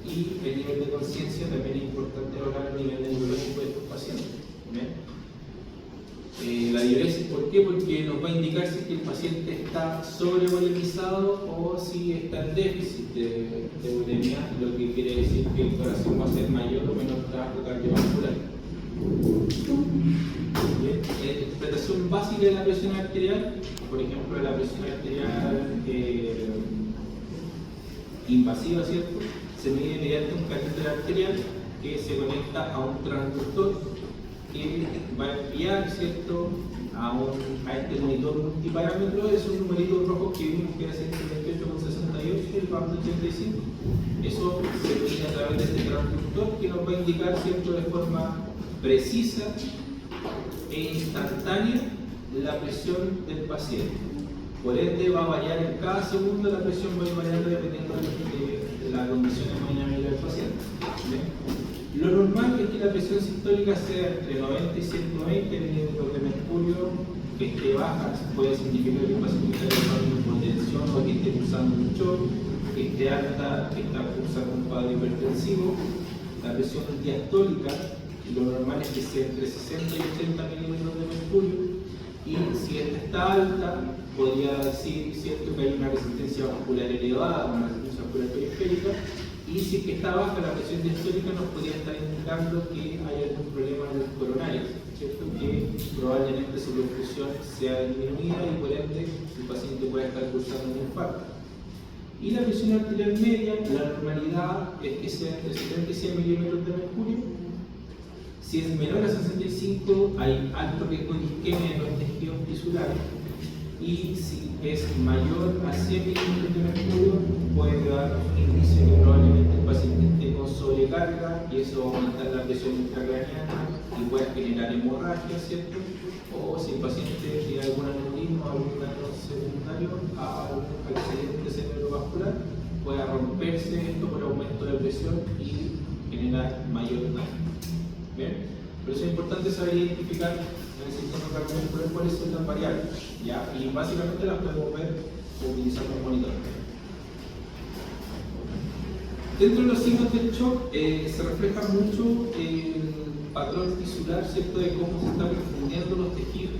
y el nivel de conciencia. También es importante evaluar el nivel neurológico de estos pacientes. ¿Bien? La diuresis, ¿por qué? Porque nos va a indicar si es que el paciente está sobrevolemizado o si está en déficit de volemia, lo que quiere decir que el corazón va a ser mayor o menor trabajo cardiovascular. La interpretación básica de la presión arterial, por ejemplo, la presión arterial invasiva, ¿cierto? Se mide mediante un catéter arterial que se conecta a un transductor que va a enviar, ¿cierto?, a este monitor multiparámetro. Es un numerito rojo que vimos que era 128,68 y el BAM de 85. Eso se mide a través de este transductor que nos va a indicar, ¿cierto?, de forma precisa e instantánea la presión del paciente. Por ende, va a variar en cada segundo, la presión va a ir variando dependiendo de la condición hemodinámica del paciente. ¿Bien? Lo normal es que la presión sistólica sea entre 90 y 120 milímetros de mercurio. Que esté baja puede significar que el paciente está en hipotensión o que esté pulsando mucho. Que esté alta, que está cursando un cuadro hipertensivo. La presión diastólica, lo normal es que sea entre 60 y 80 milímetros de mercurio. Y si esta está alta, podría decir, ¿cierto?, que hay una resistencia vascular elevada, una resistencia vascular periférica. Y si es que está baja la presión diastólica, nos podría estar indicando que hay algún problema en los coronarios, ¿cierto?, que probablemente su perfusión sea disminuida y por ende el paciente puede estar cursando un infarto. Y la presión arterial media, la normalidad es que sea entre 70 y 100 milímetros de mercurio. Si es menor a 65, hay alto riesgo de isquemia en los tejidos tisulares. y si es mayor a 100 milímetros de mercurio puede dar un indicio que probablemente el paciente esté con sobrecarga y eso va a aumentar la presión intracraneana y puede generar hemorragia, ¿cierto? O si el paciente tiene algún aneurisma o algún daño secundario a algún accidente cerebrovascular, puede romperse esto por aumento de presión y generar mayor daño. ¿Bien? Por eso es importante saber identificar en el sistema cardiovascular cuáles son las variables, ¿ya? Y básicamente las podemos ver utilizando un monitor. Dentro de los signos del shock se refleja mucho el patrón tisular, ¿cierto?, de cómo se están fundiendo los tejidos.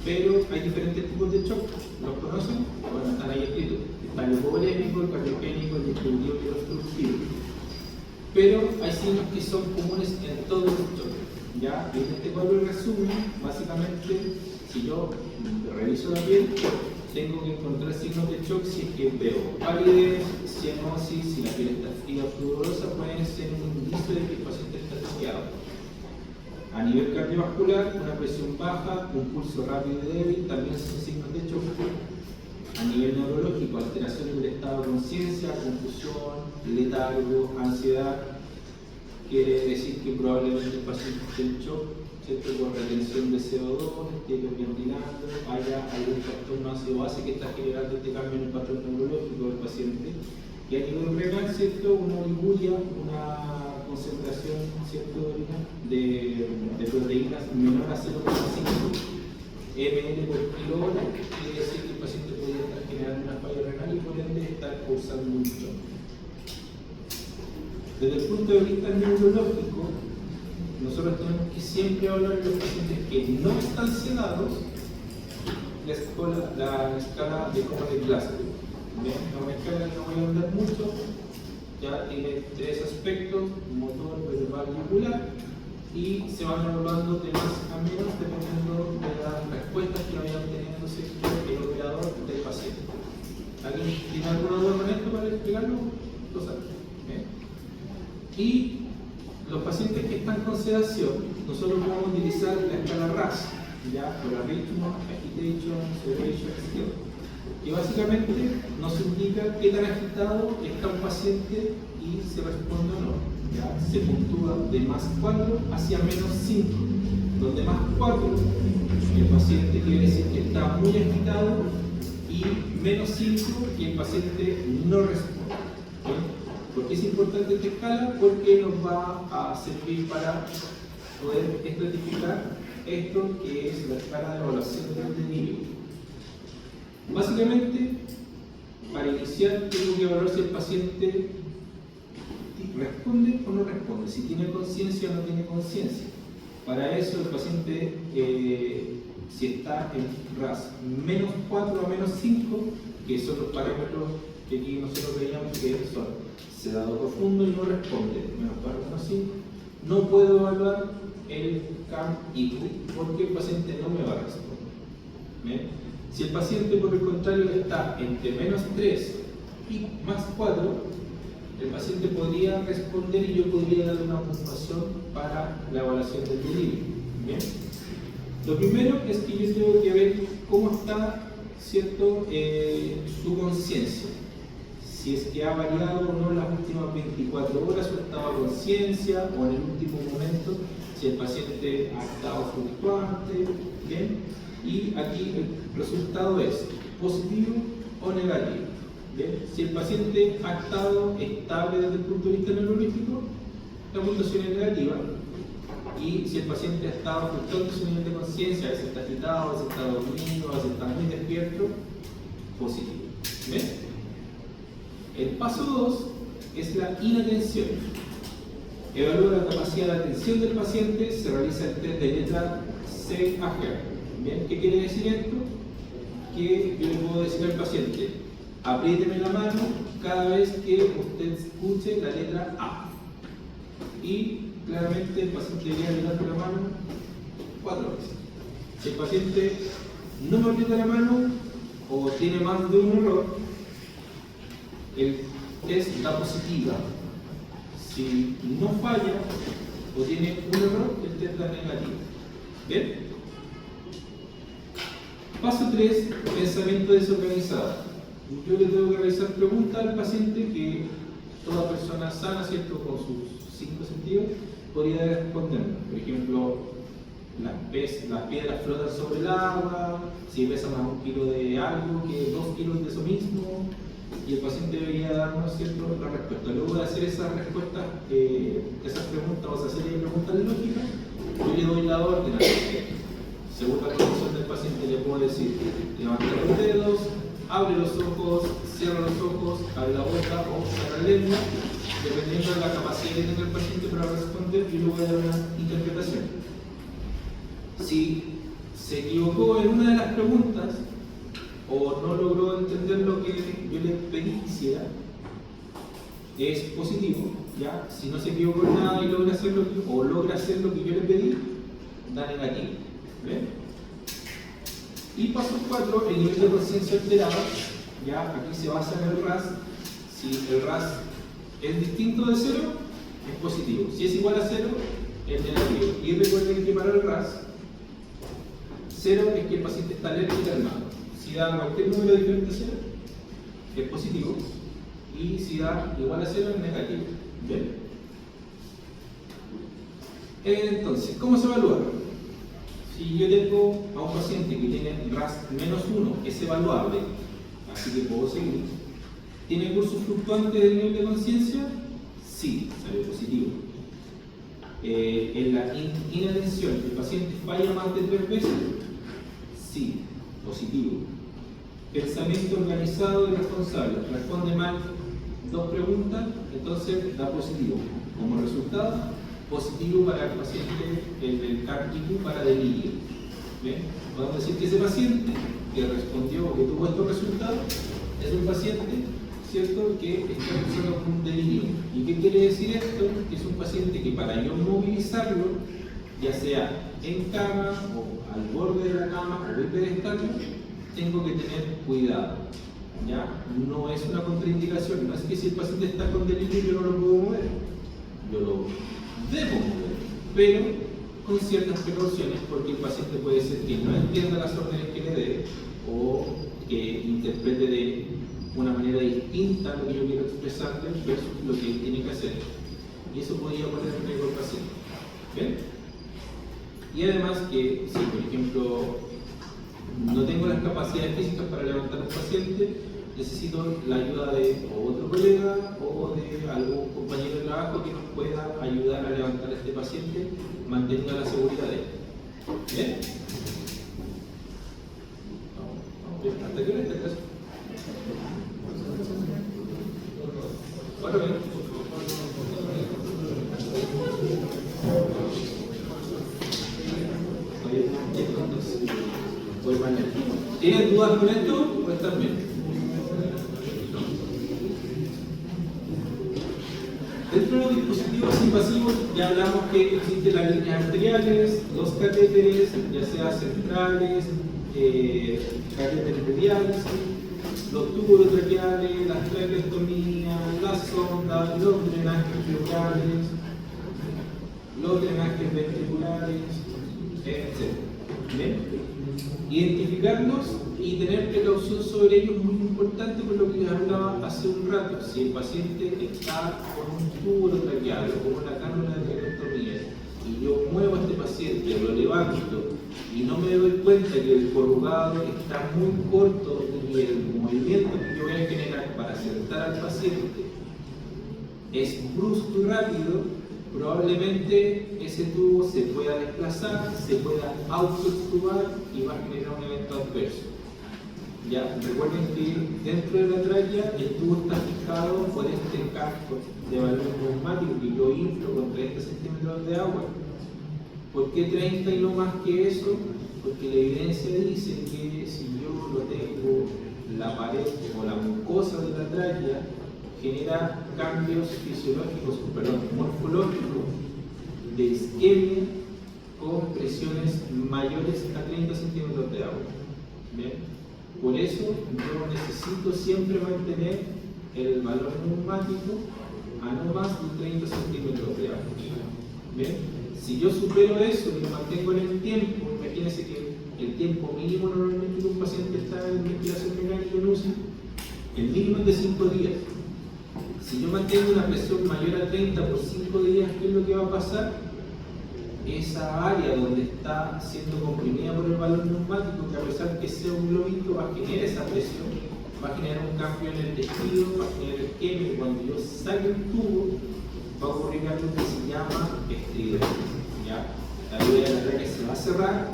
Pero hay diferentes tipos de shock. ¿Los conocen? Bueno, están ahí escritos. Está el hipovolémico, el cardiogénico, el distributivo y el obstructivo. Pero hay signos que son comunes en todos los shocks. ¿Ya? En este cuadro de resumen, básicamente, si yo reviso la piel, tengo que encontrar signos de shock si es que veo palidez, cianosis, si la piel está fría o sudorosa, pueden ser un indicio de que el paciente está choqueado. A nivel cardiovascular, una presión baja, un pulso rápido y débil también son signos de shock. A nivel neurológico, alteración del estado de conciencia, confusión, letargo, ansiedad. Quiere decir que probablemente el paciente esté en shock, ¿cierto?, por retención de CO2, esté hiperventilando, haya algún factor no ácido-base que está generando este cambio en el patrón neurológico del paciente. Y a nivel renal, ¿cierto?, una oliguria, una concentración, ¿cierto?, de proteínas menor a 0,5 ml por kilo hora, quiere decir que el paciente podría estar generando una falla renal y por ende estar causando un shock. Desde el punto de vista neurológico, nosotros tenemos que siempre hablar de los pacientes que no están sedados, la escala de Cohen-Glasgow. Bien, una escala que no voy a hablar mucho, ya tiene tres aspectos: motor, verbal y ocular, y se van evaluando de más a menos dependiendo de las respuestas que vayan teniendo el operador del paciente. ¿Alguien tiene alguna duda con esto para explicarlo? Lo sabe. Y los pacientes que están con sedación, nosotros podemos utilizar la escala RAS, ya, por Rhythm, Agitation, Sedation, etc., que básicamente nos indica qué tan agitado está un paciente y se responde o no. ¿Ya? Se puntúa de más 4 hacia menos 5, donde más 4 el paciente quiere decir que está muy agitado y menos 5 que el paciente no responde. ¿Sí? ¿Por qué es importante esta escala? Porque nos va a servir para poder estratificar esto que es la escala de evaluación del delibio. Básicamente, para iniciar tengo que evaluar si el paciente responde o no responde, si tiene conciencia o no tiene conciencia. Para eso el paciente, si está en RAS menos 4 a menos 5, que son los parámetros que aquí nosotros veíamos que son sedado profundo y no responde, menos 4 a menos 5, no puedo evaluar el CAM-IQ porque el paciente no me va a responder. ¿Bien? Si el paciente, por el contrario, está entre menos 3 y más 4, el paciente podría responder y yo podría dar una puntuación para la evaluación del delirio. ¿Bien? Lo primero es que yo tengo que ver cómo está, ¿cierto?, su conciencia. Si es que ha variado o no en las últimas 24 horas su estado de conciencia o en el último momento, si el paciente ha estado fluctuante. ¿Bien? Y aquí el resultado es positivo o negativo. ¿Bien? Si el paciente ha estado estable desde el punto de vista neurológico, la puntuación es negativa. Y si el paciente ha estado fluctuando su nivel de conciencia, a veces está agitado, a veces está dormido, a veces está muy despierto, positivo. ¿Bien? El paso 2 es la inatención. Evalúa la capacidad de atención del paciente, se realiza el test de letra C-A-G. ¿Bien? ¿Qué quiere decir esto? Que yo le puedo decir al paciente: apriéteme la mano cada vez que usted escuche la letra A. Y claramente el paciente debería levantar la mano 4 veces. Si el paciente no me aprieta la mano o tiene más de un error, el test da positiva. Si no falla o tiene un error, el test da negativo. ¿Bien? Paso 3, pensamiento desorganizado. Yo le tengo que realizar preguntas al paciente que toda persona sana, ¿cierto?, con sus 5 sentidos, podría responder. Por ejemplo, las piedras flotan sobre el agua, si pesa más 1 kilo de algo que 2 kilos de eso mismo, y el paciente debería darnos, ¿cierto?, la respuesta. Luego de hacer esas respuestas, esas preguntas o esa serie de preguntas lógicas, yo le doy la orden al paciente. Según la condición del paciente, le puedo decir: levanta los dedos, abre los ojos, cierra los ojos, abre la boca o cierra la lengua, dependiendo de la capacidad que tenga el paciente para responder, y luego dar una interpretación. Si se equivocó en una de las preguntas o no logró entender lo que yo le pedí que hiciera, es positivo, ¿ya? Si no se equivocó en nada y logra hacer lo que yo le pedí, da negativo. ¿Ven? Y paso 4, el nivel de conciencia alterada. Ya aquí se basa en el RAS. Si el RAS es distinto de 0, es positivo. Si es igual a 0, es negativo. Y recuerden que para el RAS, 0 es que el paciente está alerta y calmado. Si da cualquier número diferente a 0, es positivo. Y si da igual a 0, es negativo. ¿Ven? Entonces, ¿cómo se evalúa? Si yo tengo a un paciente que tiene RAS -1, es evaluable, así que puedo seguir. ¿Tiene curso fluctuante del nivel de conciencia? Sí, sale positivo. En la inatención, ¿el paciente falla más de 3 veces? Sí, positivo. Pensamiento organizado y responsable, responde mal 2 preguntas, entonces da positivo. Como resultado, positivo para el paciente, el CAR-IQ para delirio. ¿Ven? Podemos decir que ese paciente que respondió o que tuvo estos resultados es un paciente, ¿cierto?, que está empezando con un delirio. ¿Y qué quiere decir esto? Que es un paciente que para yo movilizarlo, ya sea en cama o al borde de la cama o hiperestático, tengo que tener cuidado. ¿Ya? No es una contraindicación, no es que si el paciente está con delirio yo no lo puedo mover. Yo lo debo mover, pero con ciertas precauciones, porque el paciente puede ser que no entienda las órdenes que le dé o que interprete de una manera distinta lo que yo quiero expresarle versus lo que él tiene que hacer. Y eso podría poner en riesgo al paciente. ¿Ven? Y además que si, por ejemplo, no tengo las capacidades físicas para levantar a un paciente, necesito la ayuda de otro colega o de algún compañero de trabajo que nos pueda ayudar a levantar a este paciente, manteniendo la seguridad de él. ¿Bien? Bien. ¿Hasta qué hora está el caso? 4 minutos. ¿Tienen dudas con esto o están bien? Dentro de los dispositivos invasivos ya hablamos que existen las líneas arteriales, los catéteres, ya sea centrales, catéteres de diálisis, los túbulos traqueales, las traqueostomías, las sondas, los drenajes pleurales, los drenajes ventriculares, etc. ¿Bien? Identificarlos y tener precaución sobre ellos es muy importante, por lo que les hablaba hace un rato. Si el paciente está con un tubo traqueal o con una cánula de traqueostomía y yo muevo a este paciente, lo levanto y no me doy cuenta que el corrugado está muy corto y el movimiento que yo voy a generar para sentar al paciente es brusco y rápido, probablemente ese tubo se pueda desplazar, se pueda autoextubar y va a generar un evento adverso. Ya, recuerden que dentro de la tráquea el tubo está fijado por este casco de balón neumático que yo inflo con 30 centímetros de agua. ¿Por qué 30 y no más que eso? Porque la evidencia dice que si yo lo tengo, la pared o la mucosa de la tráquea genera cambios morfológicos de isquemia con presiones mayores a 30 centímetros de agua. ¿Bien? Por eso yo necesito siempre mantener el balón neumático a no más de 30 centímetros de agua. ¿Bien? Si yo supero eso y lo mantengo en el tiempo, me imagínense que el tiempo mínimo normalmente que un paciente está en ventilación mecánica en UCI, el mínimo es de 5 días. Si yo mantengo una presión mayor a 30 por 5 días, ¿qué es lo que va a pasar? Esa área donde está siendo comprimida por el balón neumático, que a pesar que sea un globito, va a generar esa presión, va a generar un cambio en el tejido, va a generar isquemia, y cuando yo saque el tubo, va a ocurrir algo que se llama estridentes. ¿Ya? La vía del ataque se va a cerrar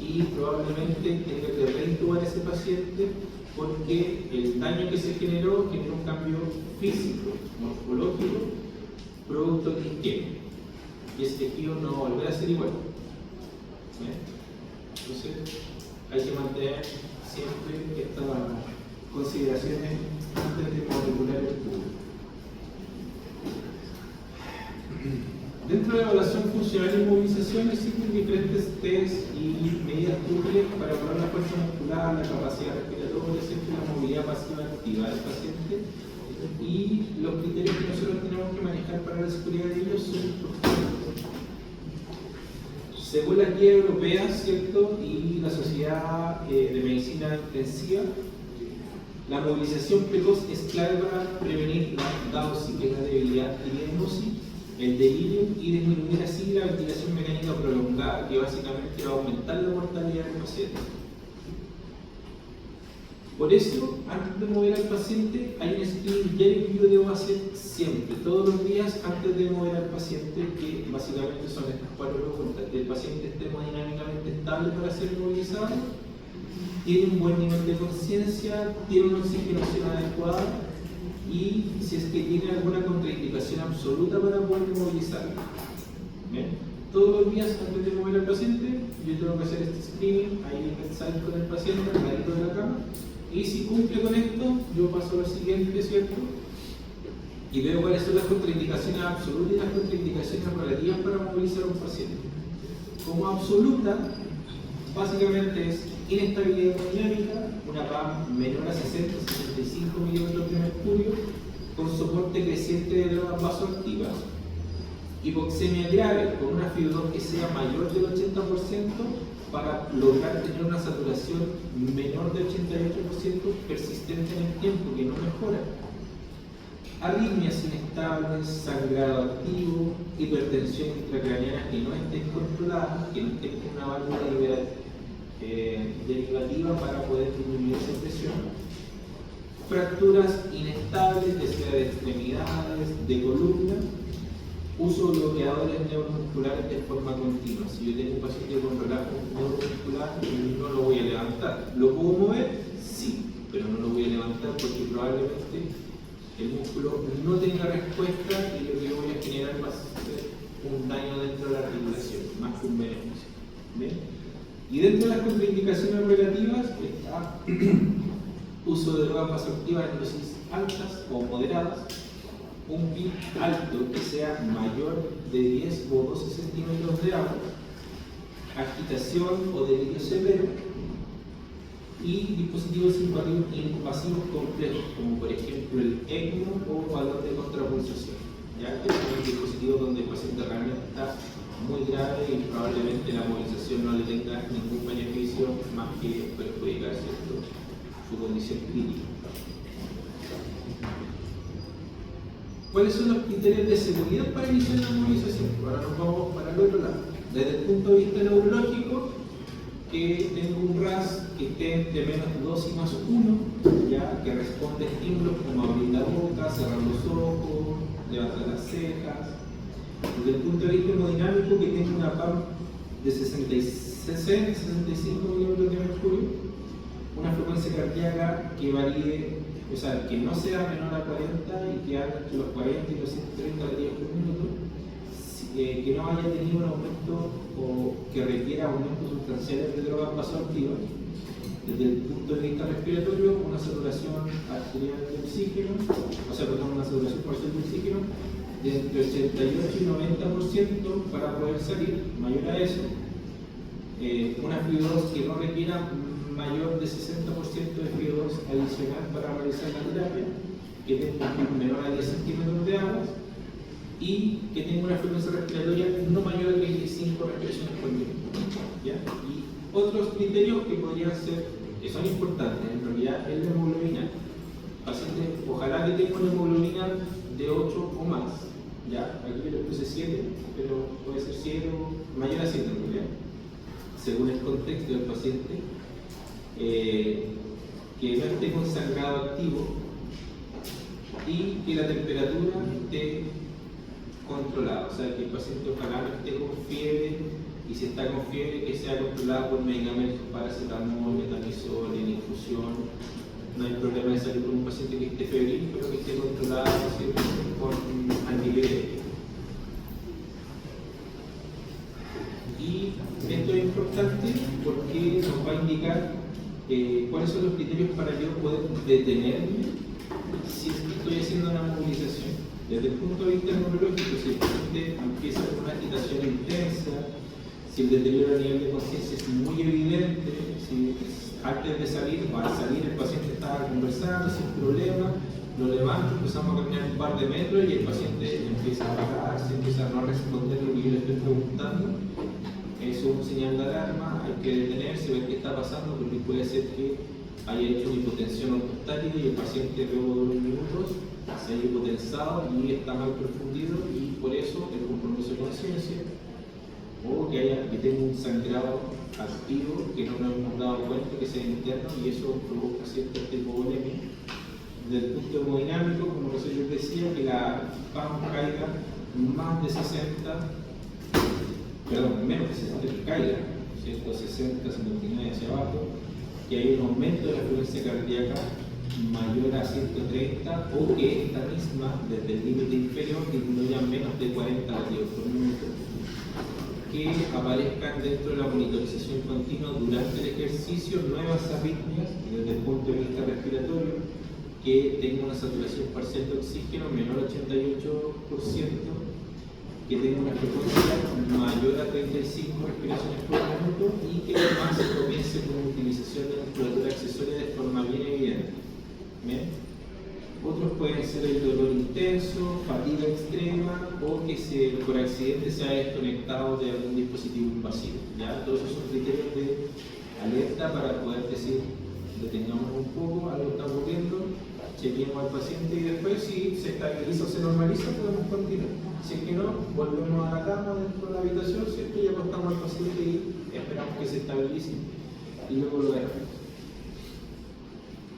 y probablemente tenga que reintubar a ese paciente porque el daño que se generó un cambio físico, morfológico, producto de isquemia. Y ese tejido no va a volver a ser igual. ¿Bien? Entonces, hay que mantener siempre estas consideraciones antes de manipular el tubo. Dentro de la evaluación funcional y movilización existen diferentes test y medidas útiles para evaluar la fuerza muscular, la capacidad respiratoria, siempre la movilidad pasiva activa del paciente. Y los criterios que nosotros tenemos que manejar para la seguridad de ellos son importantes. Según la guía europea, ¿cierto? Y la Sociedad de Medicina Intensiva, la movilización precoz es clave para prevenir la DAOSI, que es la debilidad adquirida en UCI, el delirio y disminuir así la ventilación mecánica prolongada, que básicamente va a aumentar la mortalidad del paciente. Por eso, antes de mover al paciente, hay un screening diario que yo debo hacer siempre, todos los días antes de mover al paciente, que básicamente son estas 4 preguntas: que el paciente esté hemodinámicamente estable para ser movilizado, tiene un buen nivel de conciencia, tiene una oxigenación adecuada, y si es que tiene alguna contraindicación absoluta para poder movilizarlo. ¿Bien? Todos los días antes de mover al paciente, yo tengo que hacer este screening, ahí salgo con el paciente al ladito de la cama, y si cumple con esto, yo paso a lo siguiente, ¿cierto? Y veo cuáles son las contraindicaciones absolutas y las contraindicaciones relativas para movilizar a un paciente. Como absoluta, básicamente es inestabilidad hemodinámica, una PAM menor a 60-65 milímetros de mercurio, con soporte creciente de drogas vasoactivas, hipoxemia grave con una FIO2 que sea mayor del 80% para lograr tener una saturación menor del 88% persistente en el tiempo, que no mejora. Arritmias inestables, sangrado activo, hipertensión intracraneana que no esté controlada, que no esté con una válvula derivativa para poder disminuir esa presión. Fracturas inestables, ya sea de extremidades, de columna. Uso de bloqueadores neuromusculares de forma continua. Si yo tengo un paciente con relajo neuromuscular, no lo voy a levantar. ¿Lo puedo mover? Sí, pero no lo voy a levantar porque probablemente el músculo no tenga respuesta y lo que voy a generar va a ser un daño dentro de la articulación, más que un beneficio. ¿Bien? Y dentro de las contraindicaciones relativas está uso de drogas vasoactivas en dosis altas o moderadas, un PIB alto que sea mayor de 10 o 12 centímetros de agua, agitación o delirio severo, y dispositivos invasivos complejos, como por ejemplo el ECMO o valor de contrapulsación, ya que es un dispositivo donde el paciente realmente está muy grave y probablemente la movilización no le tenga ningún beneficio más que perjudicar, ¿cierto?, su condición clínica. ¿Cuáles son los criterios de seguridad para iniciar la movilización? Ahora nos vamos para el otro lado. Desde el punto de vista neurológico, que tengo un RAS que esté entre menos 2 y más 1, ya que responde a estímulos como abrir la boca, cerrar los ojos, levantar las cejas. Desde el punto de vista hemodinámico, que tenga una PAM de 60-65 milímetros de mercurio, una frecuencia cardíaca que varíe, o sea, que no sea menor a 40 y que haga entre los 40 y los 130 latidos por minuto, que no haya tenido un aumento o que requiera aumentos sustanciales de drogas vasoactivas. Desde el punto de vista respiratorio, una saturación arterial de oxígeno, una saturación parcial de oxígeno de entre 88 y 90% para poder salir, mayor a eso. Una FIO2 que no requiera mayor de 60% de FIO2 adicional para realizar la terapia, que tenga un menor a 10 centímetros de agua, y que tenga una frecuencia respiratoria no mayor a 35 respiraciones por minuto. ¿Ya? Y otros criterios que podrían ser, que son importantes, en realidad es la hemoglobina. Paciente, ojalá que tenga una hemoglobina de 8 o más. ¿Ya? Aquí yo le puse 7, pero puede ser 7 o mayor a 7 en realidad, según el contexto del paciente. Que no esté con sangrado activo y que la temperatura esté controlada, o sea que el paciente ojalá no esté con fiebre, y si está con fiebre que sea controlada por medicamentos, paracetamol, metamizol, en infusión. No hay problema de salir con un paciente que esté febril, pero que esté controlado, ¿cierto?, con antipiréticos. Y esto es importante porque nos va a indicar cuáles son los criterios para yo poder detenerme si estoy haciendo una movilización. Desde el punto de vista neurológico, si el paciente empieza con una agitación intensa, si el deterioro a nivel de conciencia es muy evidente, si antes de salir o al salir el paciente estaba conversando sin problema, lo levanto, empezamos a caminar un par de metros y el paciente empieza a apagarse, empieza a no responder lo que yo le estoy preguntando. Eso es un señal de alarma, hay que detenerse, ver qué está pasando, porque puede ser que haya hecho una hipotensión ortostática y el paciente luego de unos minutos se haya hipotensado y está mal profundido, y por eso el compromiso de conciencia, o que tenga un sangrado activo que no nos hemos dado cuenta que sea interno, y eso provoca cierta hipovolemia. Desde el punto hemodinámico, como yo decía, que la PAM caiga más de 60, perdón, menos de 60, que caiga, ¿cierto? 60, 59 hacia abajo, que hay un aumento de la frecuencia cardíaca mayor a 130, o que esta misma, desde el límite inferior, disminuya menos de 40 latidos por minuto, que aparezcan dentro de la monitorización continua durante el ejercicio nuevas arritmias desde el punto de vista respiratorio, que tenga una saturación parcial de oxígeno menor a 88%, que tenga una frecuencia mayor a 35 respiraciones por minuto, y que además comience con utilización de musculatura accesoria de forma bien evidente. ¿Bien? Otros pueden ser el dolor intenso, fatiga extrema, o que por accidente se haya desconectado de algún dispositivo invasivo. ¿Ya? Todos esos son criterios de alerta para poder decir, detengamos un poco, algo está ocurriendo, chequeemos al paciente, y después, si se estabiliza o se normaliza, podemos continuar. Si es que no, volvemos a la cama dentro de la habitación, ¿cierto? Y acostamos al paciente y esperamos que se estabilice y luego lo veremos.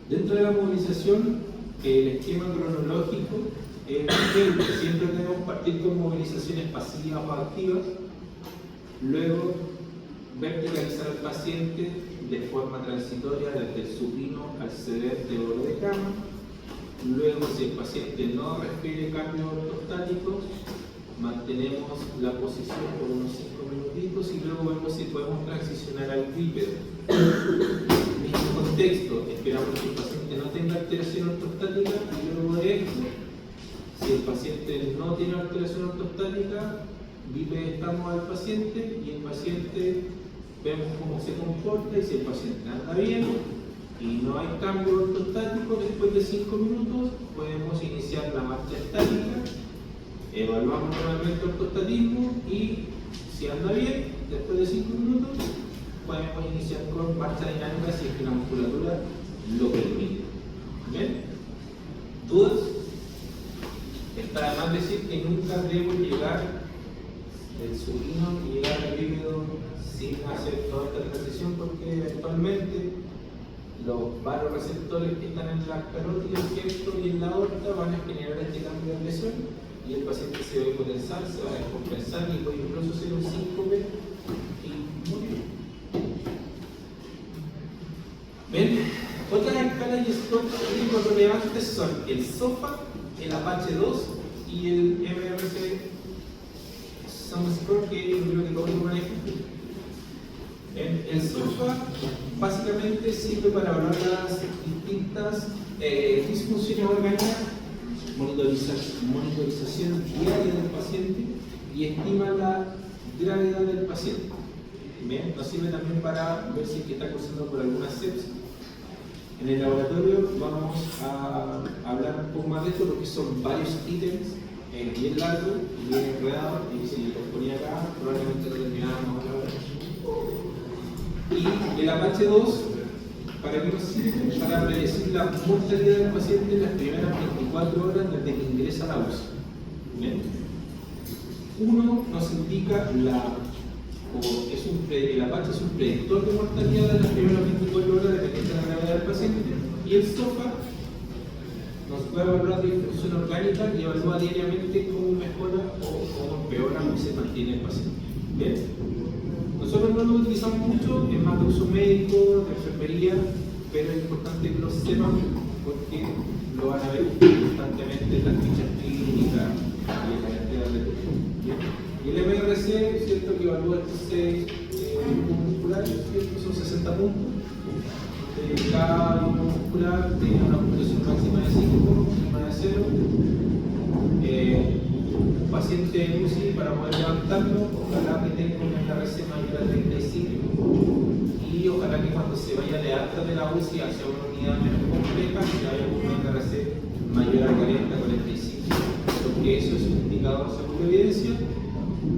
Dentro de la movilización, el esquema cronológico es que siempre debemos partir con movilizaciones pasivas o activas, luego verticalizar al paciente de forma transitoria desde el supino al sedente o de cama. Luego, si el paciente no refiere cambios ortostáticos, mantenemos la posición por unos 5 minutitos y luego vemos si podemos transicionar al bípedo. En este contexto, esperamos que el paciente no tenga alteración ortostática, y luego de esto, si el paciente no tiene alteración ortostática, bipedestamos al paciente y el paciente vemos cómo se comporta, y si el paciente anda bien y no hay cambio ortostático después de 5 minutos, podemos iniciar la marcha estática, evaluamos nuevamente el ortostatismo, y si anda bien después de 5 minutos, podemos iniciar con marcha dinámica si es que la musculatura lo permite. ¿Bien? ¿Dudas? Está de más decir que nunca debo llegar del supino y llegar al bípedo sin hacer toda esta transición, porque eventualmente los varoreceptores que están en la carótida, ¿cierto?, y en la aorta van a generar este cambio de presión, y el paciente se va a hipotensar, se va a descompensar y puede incluso ser un síncope y morir. ¿Ven? Otras escalas y scores relevantes son el SOFA, el Apache 2 y el MRC Sum Score, que yo creo que todos lo manejan. El SOFA básicamente sirve para evaluar las distintas disfunciones orgánicas, monitorización diaria del paciente, y estima la gravedad del paciente. ¿Bien? Nos sirve también para ver si es que está cursando por alguna sepsis. En el laboratorio vamos a hablar un poco más de esto, porque son varios ítems es bien largo y bien enredado, y si lo ponía acá, probablemente lo terminábamos a la hora. Y el Apache 2, ¿para qué nos sirve? Para predecir la mortalidad del paciente en las primeras 24 horas desde que ingresa a la UCI. ¿Bien? Uno nos indica el Apache es un predictor de mortalidad en las primeras 24 horas dependiendo de la gravedad del paciente, y el SOFA nos puede evaluar de difusión orgánica y evalúa diariamente cómo mejora o cómo empeora o se mantiene el paciente. ¿Bien? Nosotros no lo utilizamos mucho, es más de uso médico, de enfermería, pero es importante que lo sepan porque lo van a ver constantemente en las fichas clínicas y en la cantidad de y el MRC, ¿cierto?, que evalúa estos 6 grupos musculares, ¿cierto? Son 60 puntos. Cada grupo muscular tiene una puntuación máxima de 5, mínima de 0. Paciente en UCI, para poder levantarlo, ojalá que tenga una MRC mayor a 35 y ojalá que cuando se vaya de alta de la UCI hacia una unidad menos compleja, que haya una MRC mayor a 40-45, porque eso es un indicador según la evidencia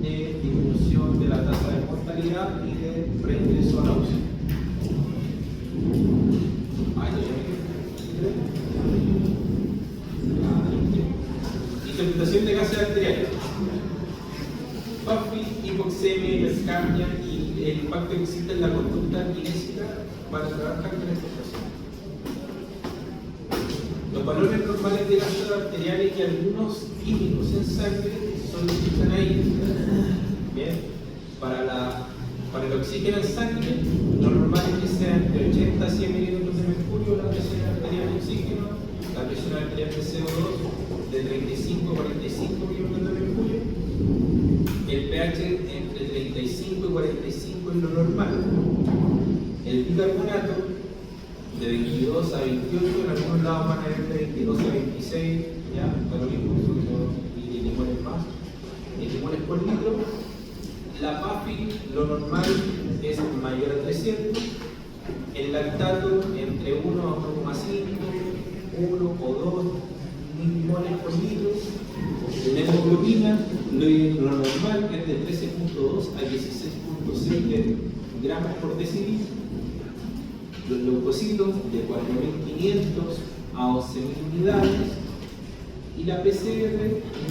de disminución de la tasa de mortalidad y de reingreso a la UCI. Interpretación de gases arteriales. PAFI, hipoxemia, hiperscamia y el impacto que existe en la conducta kinésica para trabajar con esta situación. Los valores normales de gases arteriales y algunos químicos en sangre son los que están ahí. Bien. Para el oxígeno en sangre, lo normal es que sea entre 80 a 100 milímetros de mercurio la presión arterial de oxígeno, la presión arterial de CO2 de 35 a 45 milímetros de mercurio, el pH entre 35 y 45 es lo normal. El bicarbonato de 22 a 28, en algunos lados van a ir de 22 a 26, ya, para lo mismo, y limones más, limones por litro. La PAFI, lo normal es mayor a 300, el lactato entre 1 a 1,5, 1 o 2 milimoles por litro, la hemoglobina, lo normal es de 13.2 a 16.6 gramos por decilitro, los leucocitos de 4.500 a 11.000 unidades y la PCR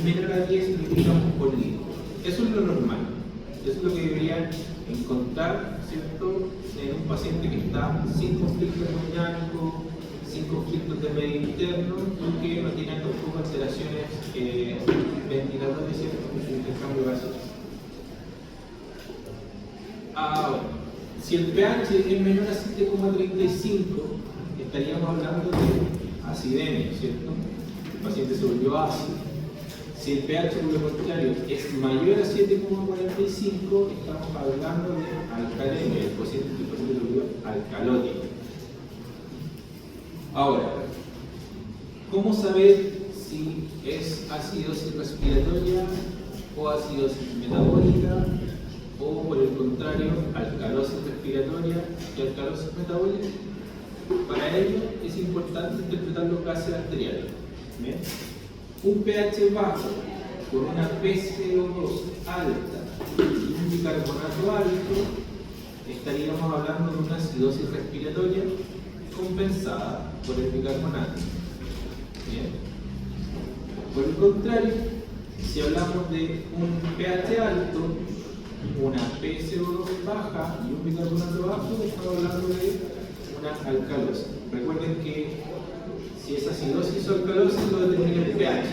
menor a 10 miligramos por litro. Eso es lo normal. Eso es lo que deberían encontrar, ¿cierto?, en un paciente que está sin conflicto hemodinámico, sin conflictos de medio interno y que no tiene tampoco alteraciones ventilatorias, ¿cierto?, con su intercambio gaseoso. Ahora, si el pH es menor a 7,35, estaríamos hablando de acidemia, ¿cierto? El paciente se volvió ácido. Si el pH, por lo contrario, es mayor a 7,45, estamos hablando de alcalemia, el paciente se volvió alcalótico. Ahora, ¿cómo saber si es acidosis respiratoria o acidosis metabólica o, por el contrario, alcalosis respiratoria y alcalosis metabólica? Para ello es importante interpretar los gases arteriales. ¿Bien? Un pH bajo con una PCO2 alta y un bicarbonato alto, estaríamos hablando de una acidosis respiratoria compensada por el bicarbonato. Bien. Por el contrario, si hablamos de un pH alto, una PCO2 baja y un bicarbonato bajo, estamos hablando de una alcalosis. Recuerden que si es acidosis o alcalosis lo determina el pH.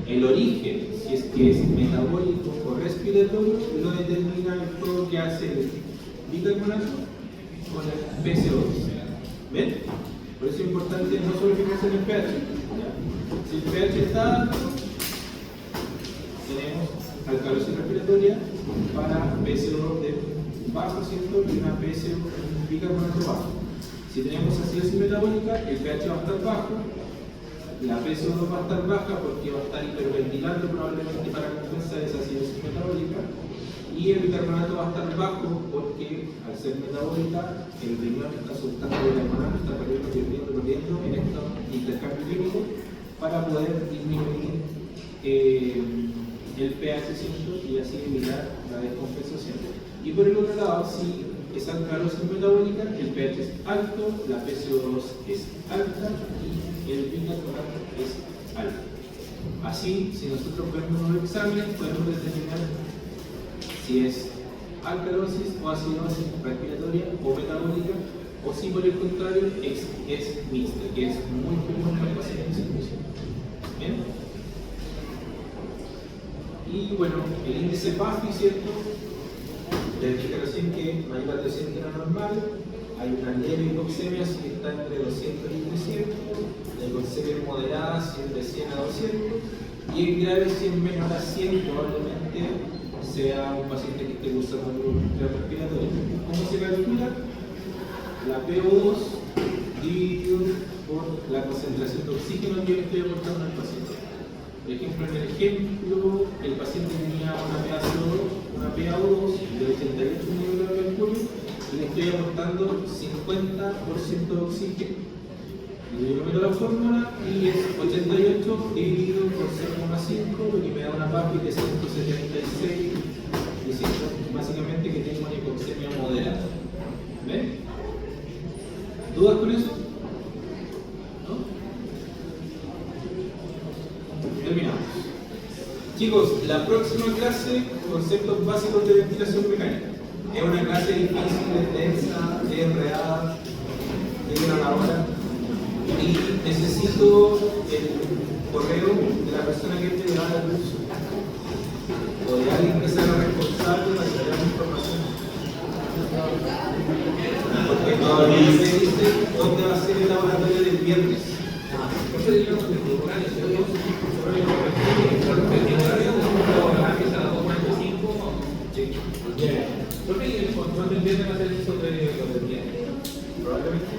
El origen, si es que es metabólico o respiratorio, lo determina el juego que hace el bicarbonato con el PCO2. ¿Ven? Por eso es importante no solo fijarse en el pH. ¿Ya? Si el pH está alto, tenemos alcalosis respiratoria para PCO2 de bajo, ¿cierto? Y una PCO, un bicarbonato bajo. Si tenemos acidosis metabólica, el pH va a estar bajo, la PCO2 va a estar baja porque va a estar hiperventilando probablemente para compensar esa acidosis metabólica, y el bicarbonato va a estar bajo porque al ser metabólica el riñón está soltando bicarbonato, está perdiendo en estos intercambios químicos para poder disminuir el pH 100 y así evitar la descompensación. Y por el otro lado, si es alcalosis metabólica, el pH es alto, la PCO2 es alta y el bicarbonato es alto. Así, si nosotros vemos los exámenes, podemos determinar si es alcalosis o acidosis respiratoria o metabólica, o si por el contrario es mixta, que es muy común en los pacientes. ¿Bien? Y bueno, el índice PAFI, ¿cierto? Les dije recién que no hay la 300 era normal, hay una leve hipoxemia que está entre 200 y 300, la hipoxemia moderada si es de 100 a 200, y el grave si es menor a 100 probablemente sea un paciente que esté usando un respiratorio. ¿Cómo se calcula? La PO2 dividido por la concentración de oxígeno que le estoy aportando al paciente. Por ejemplo, en el ejemplo, el paciente tenía una PaO2 de 88 mg de mercurio y le estoy aportando 50% de oxígeno. Y yo meto la fórmula y es 88 dividido por 0,5, lo que me da una PAFI de 176, diciendo básicamente que tengo una hipoxemia moderada. ¿Ven? ¿Dudas con eso? ¿No? Terminamos. Chicos, la próxima clase, conceptos básicos de ventilación mecánica. Es una clase difícil, densa, enredada, de una hora. Y necesito el correo de la persona que te lleva al curso. O de alguien que sea responsable para que la información. Porque todavía me dice dónde va a ser el laboratorio del viernes. ¿Cuándo el viernes va a ser el sobre lo del viernes? Probablemente.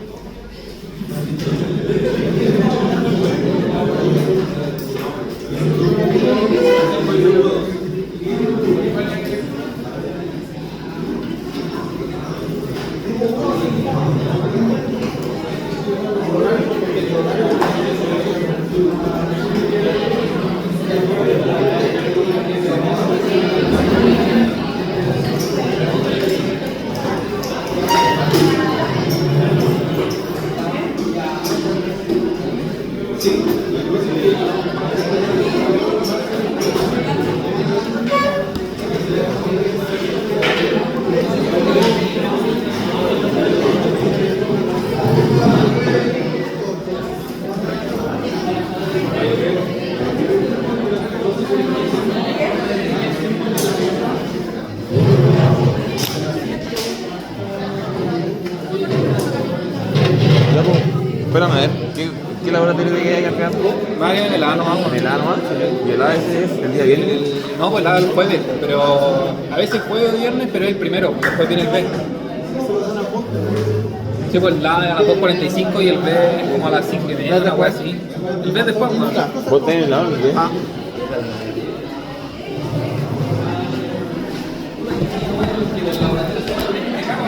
Espérame, a ver, ¿qué laboratorio te queda acá? Va a quedar en el A nomás. ¿En el A nomás? ¿Y el A ese es el día viernes? No, pues el A el jueves, pero a veces jueves o viernes, pero es el primero, después viene el B. Sí, pues el A a las 2:45 y el B como a las 5:30, una cosa así. El B después, ¿no? ¿Vos tenés el A o el B? Ah,